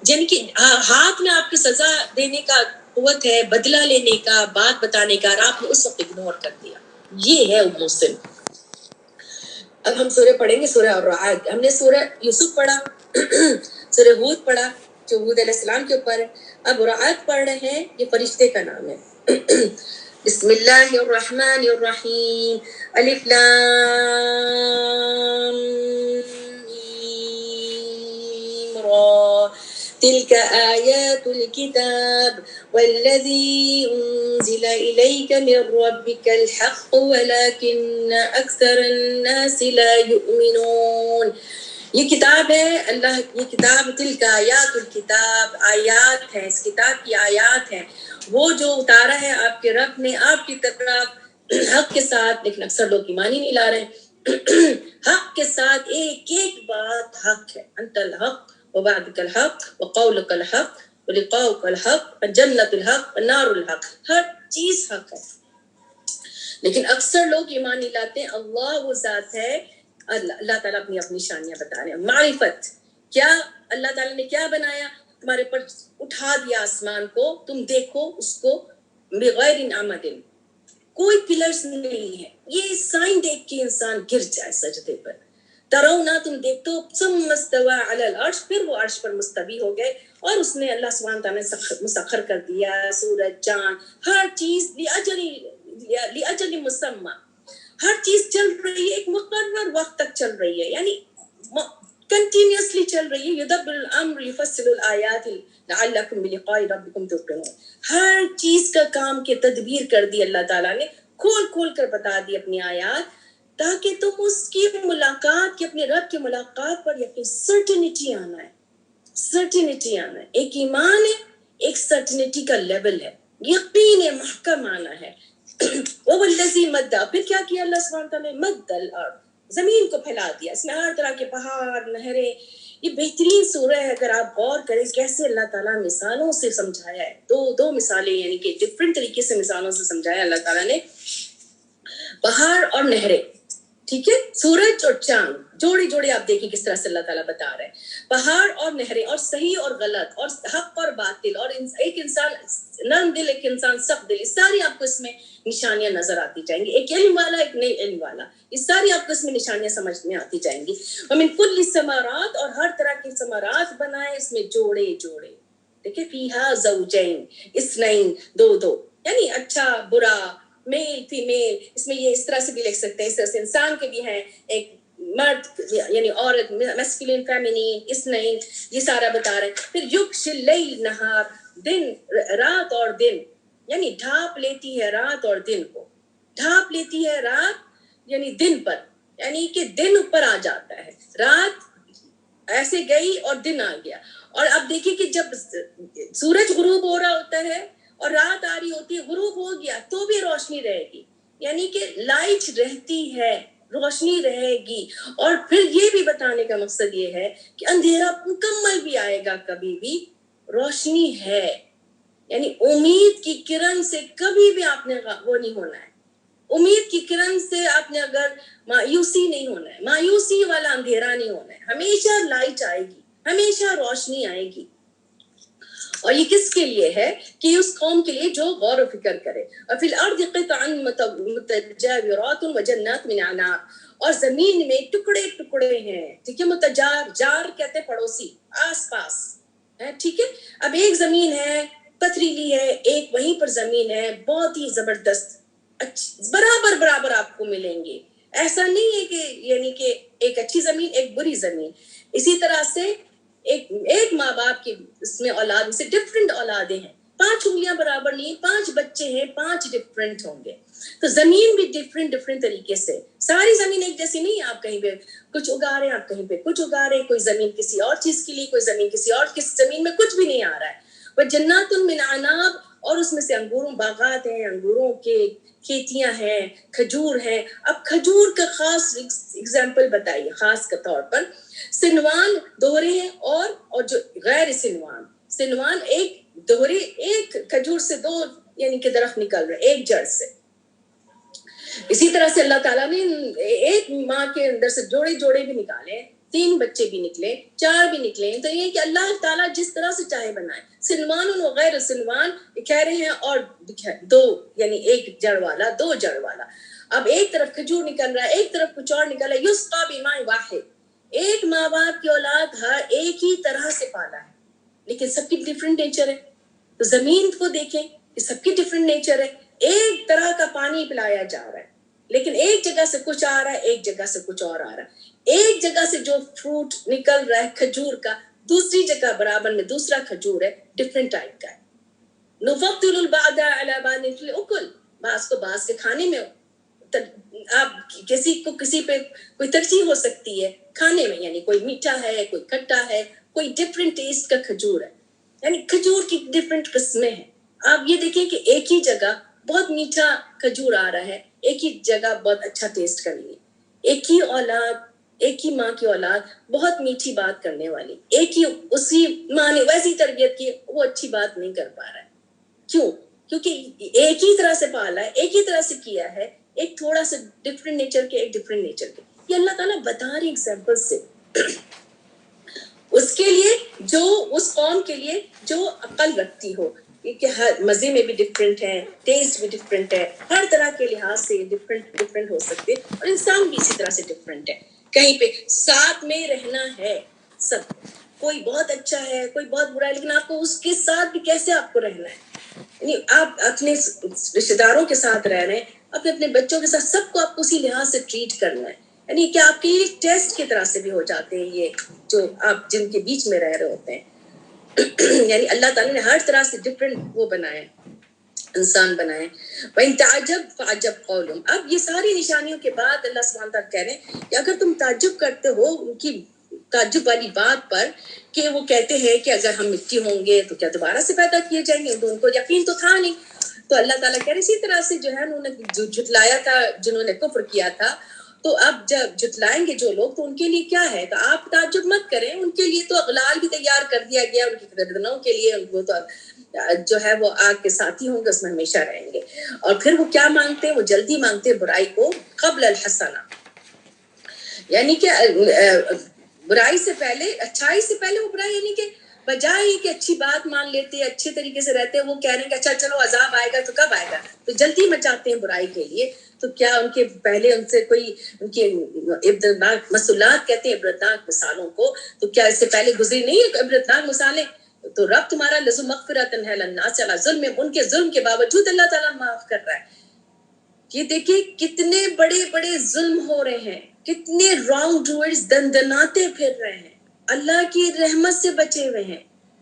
یعنی کہ ہاتھ میں آپ کی سزا دینے کا قوت ہے، بدلہ لینے کا، بات بتانے کا، اور آپ نے اس وقت اگنور کر دیا۔ یہ ہے محسن۔ اب ہم سورہ پڑھیں گے، سورہ الرعد۔ ہم نے سورہ یوسف پڑھا، سورہ ہود پڑھا جو ہود علیہ السلام کے اوپر ہے۔ اب رعد پڑھ رہے ہیں، یہ فرشتے کا نام ہے۔ بسم اللہ الرحمن الرحیم، الف لام میم را، تلك آیات الكتاب والذی انزل الیک من ربک الحق ولکن اکثر الناس لا یؤمنون۔ یہ کتاب ہے اللہ، یہ کتاب تلک آیات الکتاب، آیات ہیں، اس کتاب کی آیات ہیں، وہ جو اتارا ہے آپ کے رب نے آپ کی طرف حق کے ساتھ، لیکن اکثر لوگ ایمان ہی نہیں لا رہے ہیں۔ حق کے ساتھ ایک ایک بات حق ہے، انت الحق ووعدک الحق وقولک الحق ولقاؤک الحق والجنت الحق والنار الحق، ہر چیز حق ہے، لیکن اکثر لوگ ایمان نہیں لاتے۔ اللہ وہ ذات ہے، اللہ تعالیٰ اپنی اپنی شانیاں بتا رہے ہیں۔ معرفت کیا، اللہ تعالیٰ نے کیا بنایا؟ تمہارے پر اٹھا دیا آسمان کو، تم دیکھو اس کو بغیر عمد، کوئی پلرز نہیں ہے، یہ سائن دیکھ کے انسان گر جائے سجدے پر۔ ترونا، تم دیکھتے ہو، ثم استوى علی العرش، پھر وہ عرش پر مستوی ہو گئے، اور اس نے اللہ سبحانہ تعالیٰ نے مسخر کر دیا سورج، چاند، ہر چیز لأجل مسمى، ہر چیز چل رہی ہے ایک مقرر وقت تک چل رہی ہے، یعنی کنٹینیوسلی چل رہی ہے۔ یدبر الامر یفصل الآیات لعلکم بلقاء ربکم توقنون، ہر چیز کا کام کی تدبیر کر دی اللہ تعالیٰ نے، کھول کھول کر بتا دی اپنی آیات، تاکہ تم اس کی ملاقات کی، اپنے رب کی ملاقات پر یقین، سرٹنٹی آنا ہے، سرٹنٹی آنا ہے۔ ایک ایمان ہے، ایک سرٹنٹی کا لیول ہے، یقین محکم آنا ہے۔ وَوَالَّذِي مَدَّ، پھر کیا کیا اللہ سبحانہ تعالیٰ نے؟ مد الارض، زمین کو پھیلا دیا، اس میں ہر طرح کے پہاڑ، نہریں۔ یہ بہترین سورہ ہے، اگر آپ غور کریں کیسے اللہ تعالیٰ مثالوں سے سمجھایا ہے، دو مثالیں، یعنی کہ ڈفرینٹ طریقے سے مثالوں سے سمجھایا اللہ تعالیٰ نے۔ پہاڑ اور نہریں، ٹھیک ہے، سورج اور چاند، جوڑے جوڑے آپ دیکھیں کس طرح سے اللہ تعالیٰ بتا رہے ہیں۔ پہاڑ اور نہریں، اور صحیح اور غلط، اور حق اور باطل، اور ایک انسان نرم دل، ایک انسان سخت دل، یہ ساری آپ کو اس میں نشانیاں نظر آتی جائیں گی۔ ایک علم والا، ایک نہیں علم والا، یہ ساری آپ کو اس میں نشانیاں سمجھ میں آتی جائیں گی۔ ومن کل ثمرات، اور ہر طرح کے ثمرات بنائے اس میں جوڑے جوڑے، دیکھیں، فیہا زوجین، اثنین، دو، یعنی اچھا برا، میل فیمیل، اس میں یہ اس طرح سے بھی لکھ سکتے ہیں، اس طرح سے انسان کے بھی ہیں، ایک مرد یعنی عورت، میسکولین فیمینین، اثنین، یہ سارا بتا رہے ہیں۔ پھر یغشی اللیل نہار، دن، رات اور دن، یعنی ڈھانپ لیتی ہے رات اور دن کو، ڈھانپ لیتی ہے رات یعنی دن پر، یعنی کہ دن اوپر آ جاتا ہے، رات ایسے گئی اور دن آ گیا۔ اور اب دیکھیں کہ جب سورج غروب ہو رہا ہوتا ہے اور رات آ رہی ہوتی ہے، غروب ہو گیا تو بھی روشنی رہے گی، یعنی کہ لائٹ رہتی ہے، روشنی رہے گی۔ اور پھر یہ بھی بتانے کا مقصد یہ ہے کہ اندھیرا مکمل بھی آئے گا، کبھی بھی روشنی ہے، یعنی امید کی کرن سے کبھی بھی آپ نے وہ نہیں ہونا ہے، امید کی کرن سے آپ نے اگر مایوسی نہیں ہونا ہے، مایوسی والا اندھیرا نہیں ہونا ہے، ہمیشہ لائٹ آئے گی، ہمیشہ روشنی آئے گی۔ اور یہ کس کے لیے ہے؟ کہ اس قوم کے لیے جو غور و فکر کرے۔ اور فی الارض قطع متجاورات وجنات من اعناب، اور زمین میں ٹکڑے ٹکڑے ہیں، ٹھیک ہے، جار کہتے ہیں پڑوسی، آس پاس ہے، ٹھیک ہے۔ اب ایک زمین ہے پتھریلی ہے، ایک وہیں پر زمین ہے بہت ہی زبردست، برابر برابر آپ کو ملیں گے، ایسا نہیں ہے کہ یعنی کہ ایک اچھی زمین ایک بری زمین. اسی طرح سے ایک ماں باپ کی اس میں اولاد سے ڈفرینٹ اولادیں ہیں, 5 انگلیاں برابر نہیں, 5 بچے ہیں, 5 ڈفرینٹ ہوں گے. تو زمین بھی ڈفرینٹ طریقے سے, ساری زمین ایک جیسی نہیں. آپ کہیں پہ کچھ اگا رہے ہیں, آپ کہیں پہ کچھ اگا رہے ہیں, کوئی زمین کسی اور چیز کے لیے, کوئی زمین کسی اور, کس زمین میں کچھ بھی نہیں آ رہا ہے. وجنات من عناب, اور اس میں سے انگوروں باغات ہیں, انگوروں کے کھیتیاں ہیں, کھجور ہیں. اب کھجور کا خاص اگزامپل بتائیے, خاص کے طور پر سنوان دوہرے ہیں اور جو غیر سنوان ایک دوہرے, ایک کھجور سے 2 یعنی کہ درخت نکل رہے ایک جڑ سے. اسی طرح سے اللہ تعالیٰ نے ایک ماں کے اندر سے جوڑے بھی نکالے, 3 بچے بھی نکلے, 4 بھی نکلے. تو یہ کہ اللہ تعالیٰ جس طرح سے چاہے بنائے. سنوان و غیر سنوان کہہ رہے ہیں, اور 2 یعنی ایک جڑ والا 2 جڑ والا. اب ایک طرف کھجور نکل رہا ہے, ایک طرف کچھ اور نکل رہا ہے. یسقا بماء واحد, ایک ماں باپ کی اولاد ہر ایک ہی طرح سے پالا ہے, لیکن سب کی ڈفرینٹ نیچر ہے. تو زمین کو دیکھیں کہ سب کی ڈفرینٹ نیچر ہے. ایک طرح کا پانی پلایا جا رہا ہے, لیکن ایک جگہ سے کچھ آ رہا ہے, ایک جگہ سے کچھ اور آ رہا ہے. ایک جگہ سے جو فروٹ نکل رہا ہے کھجور کا, دوسری جگہ برابر میں دوسرا کھجور ہے, ڈفرینٹ ٹائپ کا ہے. نفضل البعض على بعض في الاكل, بعض کو بعض کے کھانے میں آپ کسی پہ کوئی ترجیح ہو سکتی ہے کھانے میں, یعنی کوئی میٹھا ہے, کوئی کھٹا ہے, کوئی ڈفرینٹ ٹیسٹ کا کھجور ہے. یعنی کھجور کی ڈفرینٹ قسمیں ہیں. آپ یہ دیکھیں کہ ایک ہی جگہ بہت میٹھا کھجور آ رہا ہے, ایک ہی جگہ بہت اچھا ٹیسٹ کر لیے. ایک ہی اولاد, ایک ہی ماں کی اولاد بہت میٹھی بات کرنے والی, ایک ہی اسی ماں نے ویسی تربیت کی, وہ اچھی بات نہیں کر پا رہا ہے. کیوں؟ کیونکہ ایک ہی طرح سے پالا ہے, ایک ہی طرح سے کیا ہے, ایک تھوڑا سا ڈفرینٹ نیچر کے, ایک ڈفرینٹ نیچر کے. یہ اللہ تعالیٰ بتا رہے ایگزامپل سے اس کے لیے, جو اس قوم کے لیے جو عقل رکھتی ہو, کہ ہر مزے میں بھی ڈفرینٹ ہے, ٹیسٹ بھی ڈفرینٹ ہے, ہر طرح کے لحاظ سے ڈفرینٹ ہو سکتے, اور انسان بھی اسی طرح سے ڈفرینٹ ہے. کہیں پہ ساتھ میں رہنا ہے سب, کوئی بہت اچھا ہے, کوئی بہت برا ہے, لیکن آپ کو اس کے ساتھ بھی کیسے آپ کو رہنا ہے. یعنی آپ اپنے رشتے داروں کے ساتھ رہ رہے ہیں, اپنے بچوں کے ساتھ, سب کو آپ کو اسی لحاظ سے ٹریٹ کرنا ہے. یعنی کہ آپ کے لیے ٹیسٹ کی طرح سے بھی ہو جاتے ہیں یہ جو آپ جن کے بیچ میں رہ رہے ہوتے ہیں. یعنی اللہ تعالیٰ نے ہر طرح سے ڈفرینٹ وہ بنائے, انسان بنائے. وَإِن تَعْجَبْ فَعَجَبْ قَوْلُهُمْ. اب یہ ساری نشانیوں کے بعد اللہ سبحانہ تعالیٰ کہہ رہے ہیں کہ اگر تم تعجب کرتے ہو ان کی تعجب والی بات پر, کہ وہ کہتے ہیں کہ اگر ہم مٹی ہوں گے تو کیا دوبارہ سے پیدا کیے جائیں گے, تو ان کو یقین تو تھا نہیں. تو اللہ تعالیٰ کہہ رہے اسی طرح سے جو ہے انہوں نے جو جھٹلایا تھا, جنہوں نے کفر کیا تھا, تو اب جب جھٹلائیں گے جو لوگ, تو ان کے لیے کیا ہے, تو آپ تعجب مت کریں, ان کے لیے تو اغلال بھی تیار کر دیا گیا, ان کی گردنوں کے لیے. وہ تو جو ہے وہ آگ کے ساتھی ہوں گے, اس میں ہمیشہ رہیں گے. اور پھر وہ کیا مانگتے ہیں, وہ جلدی مانگتے ہیں برائی کو قبل الحسنہ, یعنی کہ برائی سے پہلے, اچھائی سے پہلے وہ برائی. یعنی کہ بجائے کہ اچھی بات مان لیتے, اچھے طریقے سے رہتے, وہ کہہ رہے ہیں کہ اچھا چلو عذاب آئے گا تو کب آئے گا, تو جلدی مچاتے ہیں برائی کے لیے. تو کیا ان کے پہلے ان سے کوئی ان کے عبرتناک مسئولات کہتے ہیں, عبرتناک مثالوں کو, تو کیا اس سے پہلے گزری نہیں عبرتناک مثالیں؟ تو رب تمہارا لذو مغفرۃ ہے للناس علی ظلم, ان کے ظلم کے باوجود اللہ تعالیٰ معاف کر رہا ہے. یہ دیکھیں کتنے بڑے بڑے ظلم ہو رہے ہیں, کتنے رانگ ڈوئرز دندناتے پھر رہے ہیں, اللہ کی رحمت سے بچے ہوئے ہیں.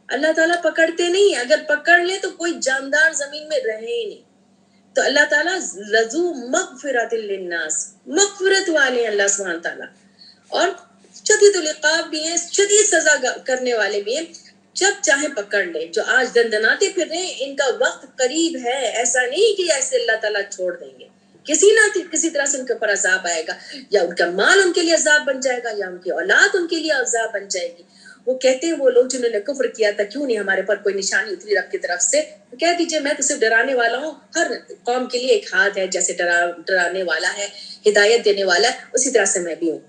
اللہ تعالیٰ پکڑتے نہیں, اگر پکڑ لے تو کوئی جاندار زمین میں رہے ہی نہیں. تو اللہ تعالیٰ لذو مغفرۃ للناس, مغفرت والے ہیں اللہ سبحانہ تعالیٰ, اور شدید العقاب بھی ہیں, شدید سزا کرنے والے بھی ہیں. جب چاہے پکڑ لے. جو آج دندناتے پھر رہے ہیں, ان کا وقت قریب ہے. ایسا نہیں کہ ایسے اللہ تعالیٰ چھوڑ دیں گے, کسی نہ کسی طرح سے ان کے اوپر عذاب آئے گا, یا ان کا مال ان کے لیے عذاب بن جائے گا, یا ان کی اولاد ان کے لیے عذاب بن جائے گی. وہ کہتے ہیں وہ لوگ جنہوں نے کفر کیا تھا, کیوں نہیں ہمارے پر کوئی نشانی اتری رب کی طرف سے. کہہ دیجئے میں تو صرف ڈرانے والا ہوں, ہر قوم کے لیے ایک ہاتھ ہے, جیسے ڈرانے والا ہے, ہدایت دینے والا ہے, اسی طرح سے میں بھی ہوں.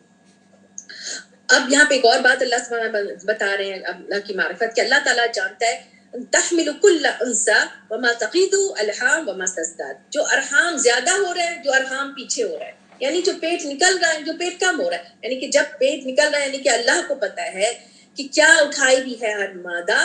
اب یہاں پہ ایک اور بات اللہ سبحانہ بتا رہے ہیں, اللہ کی معرفت, کہ اللہ تعالیٰ جانتا ہے تحمل کل انثى وما تغيض الارحام وما تزداد. جو ارحام زیادہ ہو رہا ہے, جو ارحام پیچھے ہو رہا ہے, یعنی جو پیٹ نکل رہا ہے, جو پیٹ کم ہو رہا ہے. یعنی کہ جب پیٹ نکل رہا ہے, یعنی کہ اللہ کو پتا ہے کہ کیا اٹھائی بھی ہے ہر مادہ,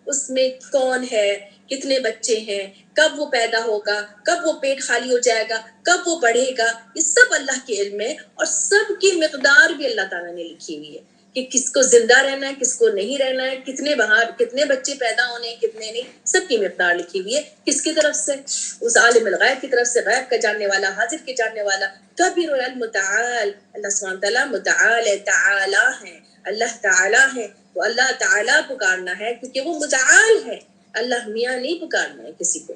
اس میں کون ہے, کتنے بچے ہیں, کب وہ پیدا ہوگا, کب وہ پیٹ خالی ہو جائے گا, کب وہ بڑھے گا, یہ سب اللہ کے علم ہے. اور سب کی مقدار بھی اللہ تعالیٰ نے لکھی ہوئی ہے کہ کس کو زندہ رہنا ہے, کس کو نہیں رہنا ہے, کتنے باہر کتنے بچے پیدا ہونے ہیں, کتنے نہیں, سب کی مقدار لکھی ہوئی ہے. کس کی طرف سے؟ اس عالم الغیب کی طرف سے, غیب کا جاننے والا, حاضر کے جاننے والا. کبیر المتعال, اللہ سبحانہ تعالیٰ متعال ہے, تعالی ہے, اللہ تعالی ہے. تو اللہ تعالیٰ پکارنا ہے کیونکہ وہ متعال ہے. اللہ میاں نہیں پکارنا ہے کسی کو.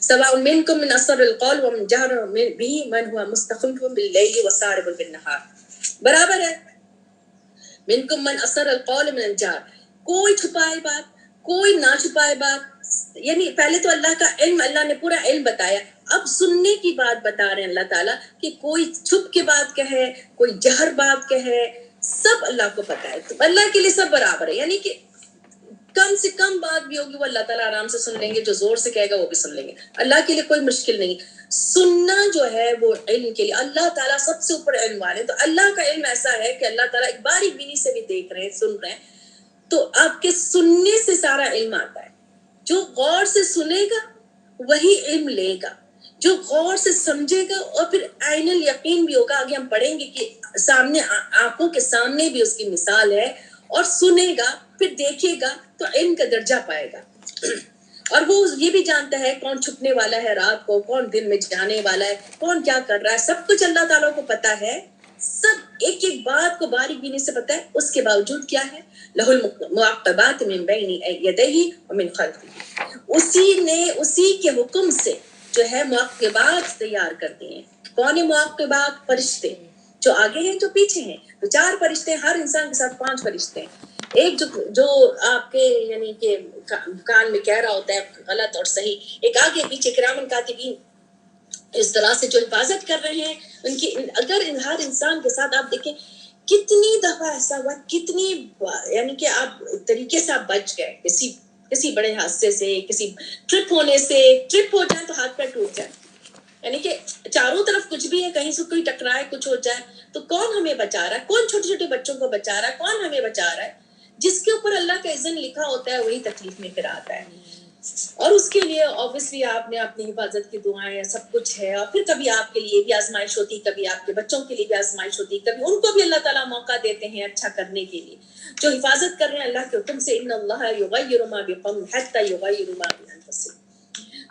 سواء منکم من اثر القول ومن جہر به من هو مستخف باللیل وسارب بالنہار. برابر ہے. منکم من اثر القول من الجہر, کوئی چھپائے بات, کوئی نہ چھپائے بات. یعنی پہلے تو اللہ کا علم, اللہ نے پورا علم بتایا, اب سننے کی بات بتا رہے ہیں اللہ تعالیٰ کہ کوئی چھپ کے بات کہے, کوئی جہر بات کہے, سب اللہ کو پتا ہے. تو اللہ کے لیے سب برابر ہے. یعنی کہ کم سے کم بات بھی ہوگی وہ اللہ تعالیٰ آرام سے سن لیں گے, جو زور سے کہے گا وہ بھی سن لیں گے. اللہ کے لیے کوئی مشکل نہیں. سننا جو ہے وہ علم کے لیے, اللہ تعالیٰ سب سے اوپر علم والے. تو اللہ کا علم ایسا ہے کہ اللہ تعالیٰ ایک باریک بینی سے بھی دیکھ رہے ہیں, سن رہے ہیں. تو آپ کے سننے سے سارا علم آتا ہے. جو غور سے سنے گا وہی علم لے گا, جو غور سے سمجھے گا, اور پھر عین الیقین بھی ہوگا. آگے ہم پڑھیں گے کہ سامنے آنکھوں کے سامنے بھی اس کی مثال ہے, اور سنے گا پھر دیکھے گا تو علم کا درجہ پائے گا. اور وہ یہ بھی جانتا ہے کون چھپنے والا ہے رات کو, کون دن میں جانے والا ہے, کون کیا کر رہا ہے, سب کچھ اللہ تعالیٰ کو پتا ہے. سب ایک ایک بات کو باریک بینی سے پتا ہے. اس کے باوجود کیا ہے, لہ المعقبات من بین یدیہ ومن خلفہ, اسی کے حکم سے جو ہے معقبات تیار کرتے ہیں. کون ہے معقبات؟ فرشتے, جو آگے ہیں جو پیچھے ہیں. تو 4 فرشتے, ہر انسان کے ساتھ 5 فرشتے ہیں. ایک جو آپ کے یعنی کہ کان میں کہہ رہا ہوتا ہے غلط اور صحیح, ایک آگے پیچھے کرامن کاتبین اس طرح سے جو حفاظت کر رہے ہیں ان کی. اگر ہر انسان کے ساتھ آپ دیکھیں کتنی دفعہ ایسا ہوا, کتنی یعنی کہ آپ طریقے سے آپ بچ گئے کسی بڑے حادثے سے, کسی ٹرپ ہونے سے. ٹرپ ہو جائے تو ہاتھ پیر ٹوٹ جائے, یعنی کہ چاروں طرف کچھ بھی ہے, کہیں سے کوئی ٹکرائے, کچھ ہو جائے, تو کون ہمیں بچا رہا ہے؟ کون چھوٹے چھوٹے بچوں کو بچا رہا ہے؟ کون ہمیں بچا رہا ہے؟ جس کے اوپر اللہ کا اذن لکھا ہوتا ہے وہی تکلیف میں پھر آتا ہے. اور اس کے لیے obviously آپ نے اپنی حفاظت کی دعائیں, سب کچھ ہے. اور پھر کبھی آپ کے لیے بھی آزمائش ہوتی, کبھی آپ کے بچوں کے لیے بھی آزمائش ہوتی, کبھی ان کو بھی اللہ تعالیٰ موقع دیتے ہیں اچھا کرنے کے لیے, جو حفاظت کر رہے ہیں اللہ کے حکم سے. ان اللہ یغیر ما بقوم حتی یغیروا ما بانفسہم.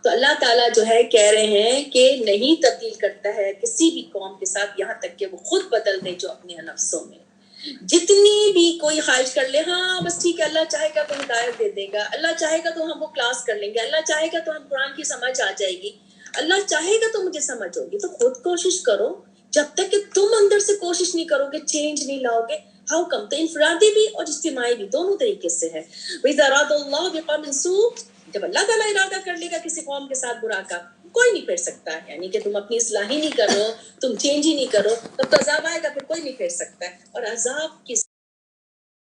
تو اللہ تعالیٰ جو ہے کہہ رہے ہیں کہ نہیں تبدیل کرتا ہے کسی بھی قوم کے ساتھ یہاں تک کہ وہ خود بدل دے جو اپنے نفسوں میں. جتنی بھی کوئی خواہش کر لے, ہاں بس ٹھیک ہے, اللہ چاہے گا تو ہدایت دے دے گا, اللہ چاہے گا تو ہم وہ کلاس کر لیں گے, اللہ چاہے گا تو ہم قرآن کی سمجھ آ جائے گی, اللہ چاہے گا تو مجھے سمجھ ہوگی. تو خود کوشش کرو. جب تک کہ تم اندر سے کوشش نہیں کرو گے, چینج نہیں لاؤ گے, ہاؤ کم. تو انفرادی بھی اور اجتماعی بھی دونوں طریقے سے ہے. وَإِذَا أَرَادَ اللَّهُ بِقَوْمٍ سُوءًا, جب اللہ تعالیٰ ارادہ کر لے گا کسی قوم کے ساتھ برا کا, کوئی نہیں پھیر سکتا ہے. یعنی کہ تم اپنی اصلاح ہی نہیں کرو, تم چینج ہی نہیں کرو, تب تو عذاب آئے گا, پھر کوئی نہیں پھیر سکتا ہے. اور عذاب کی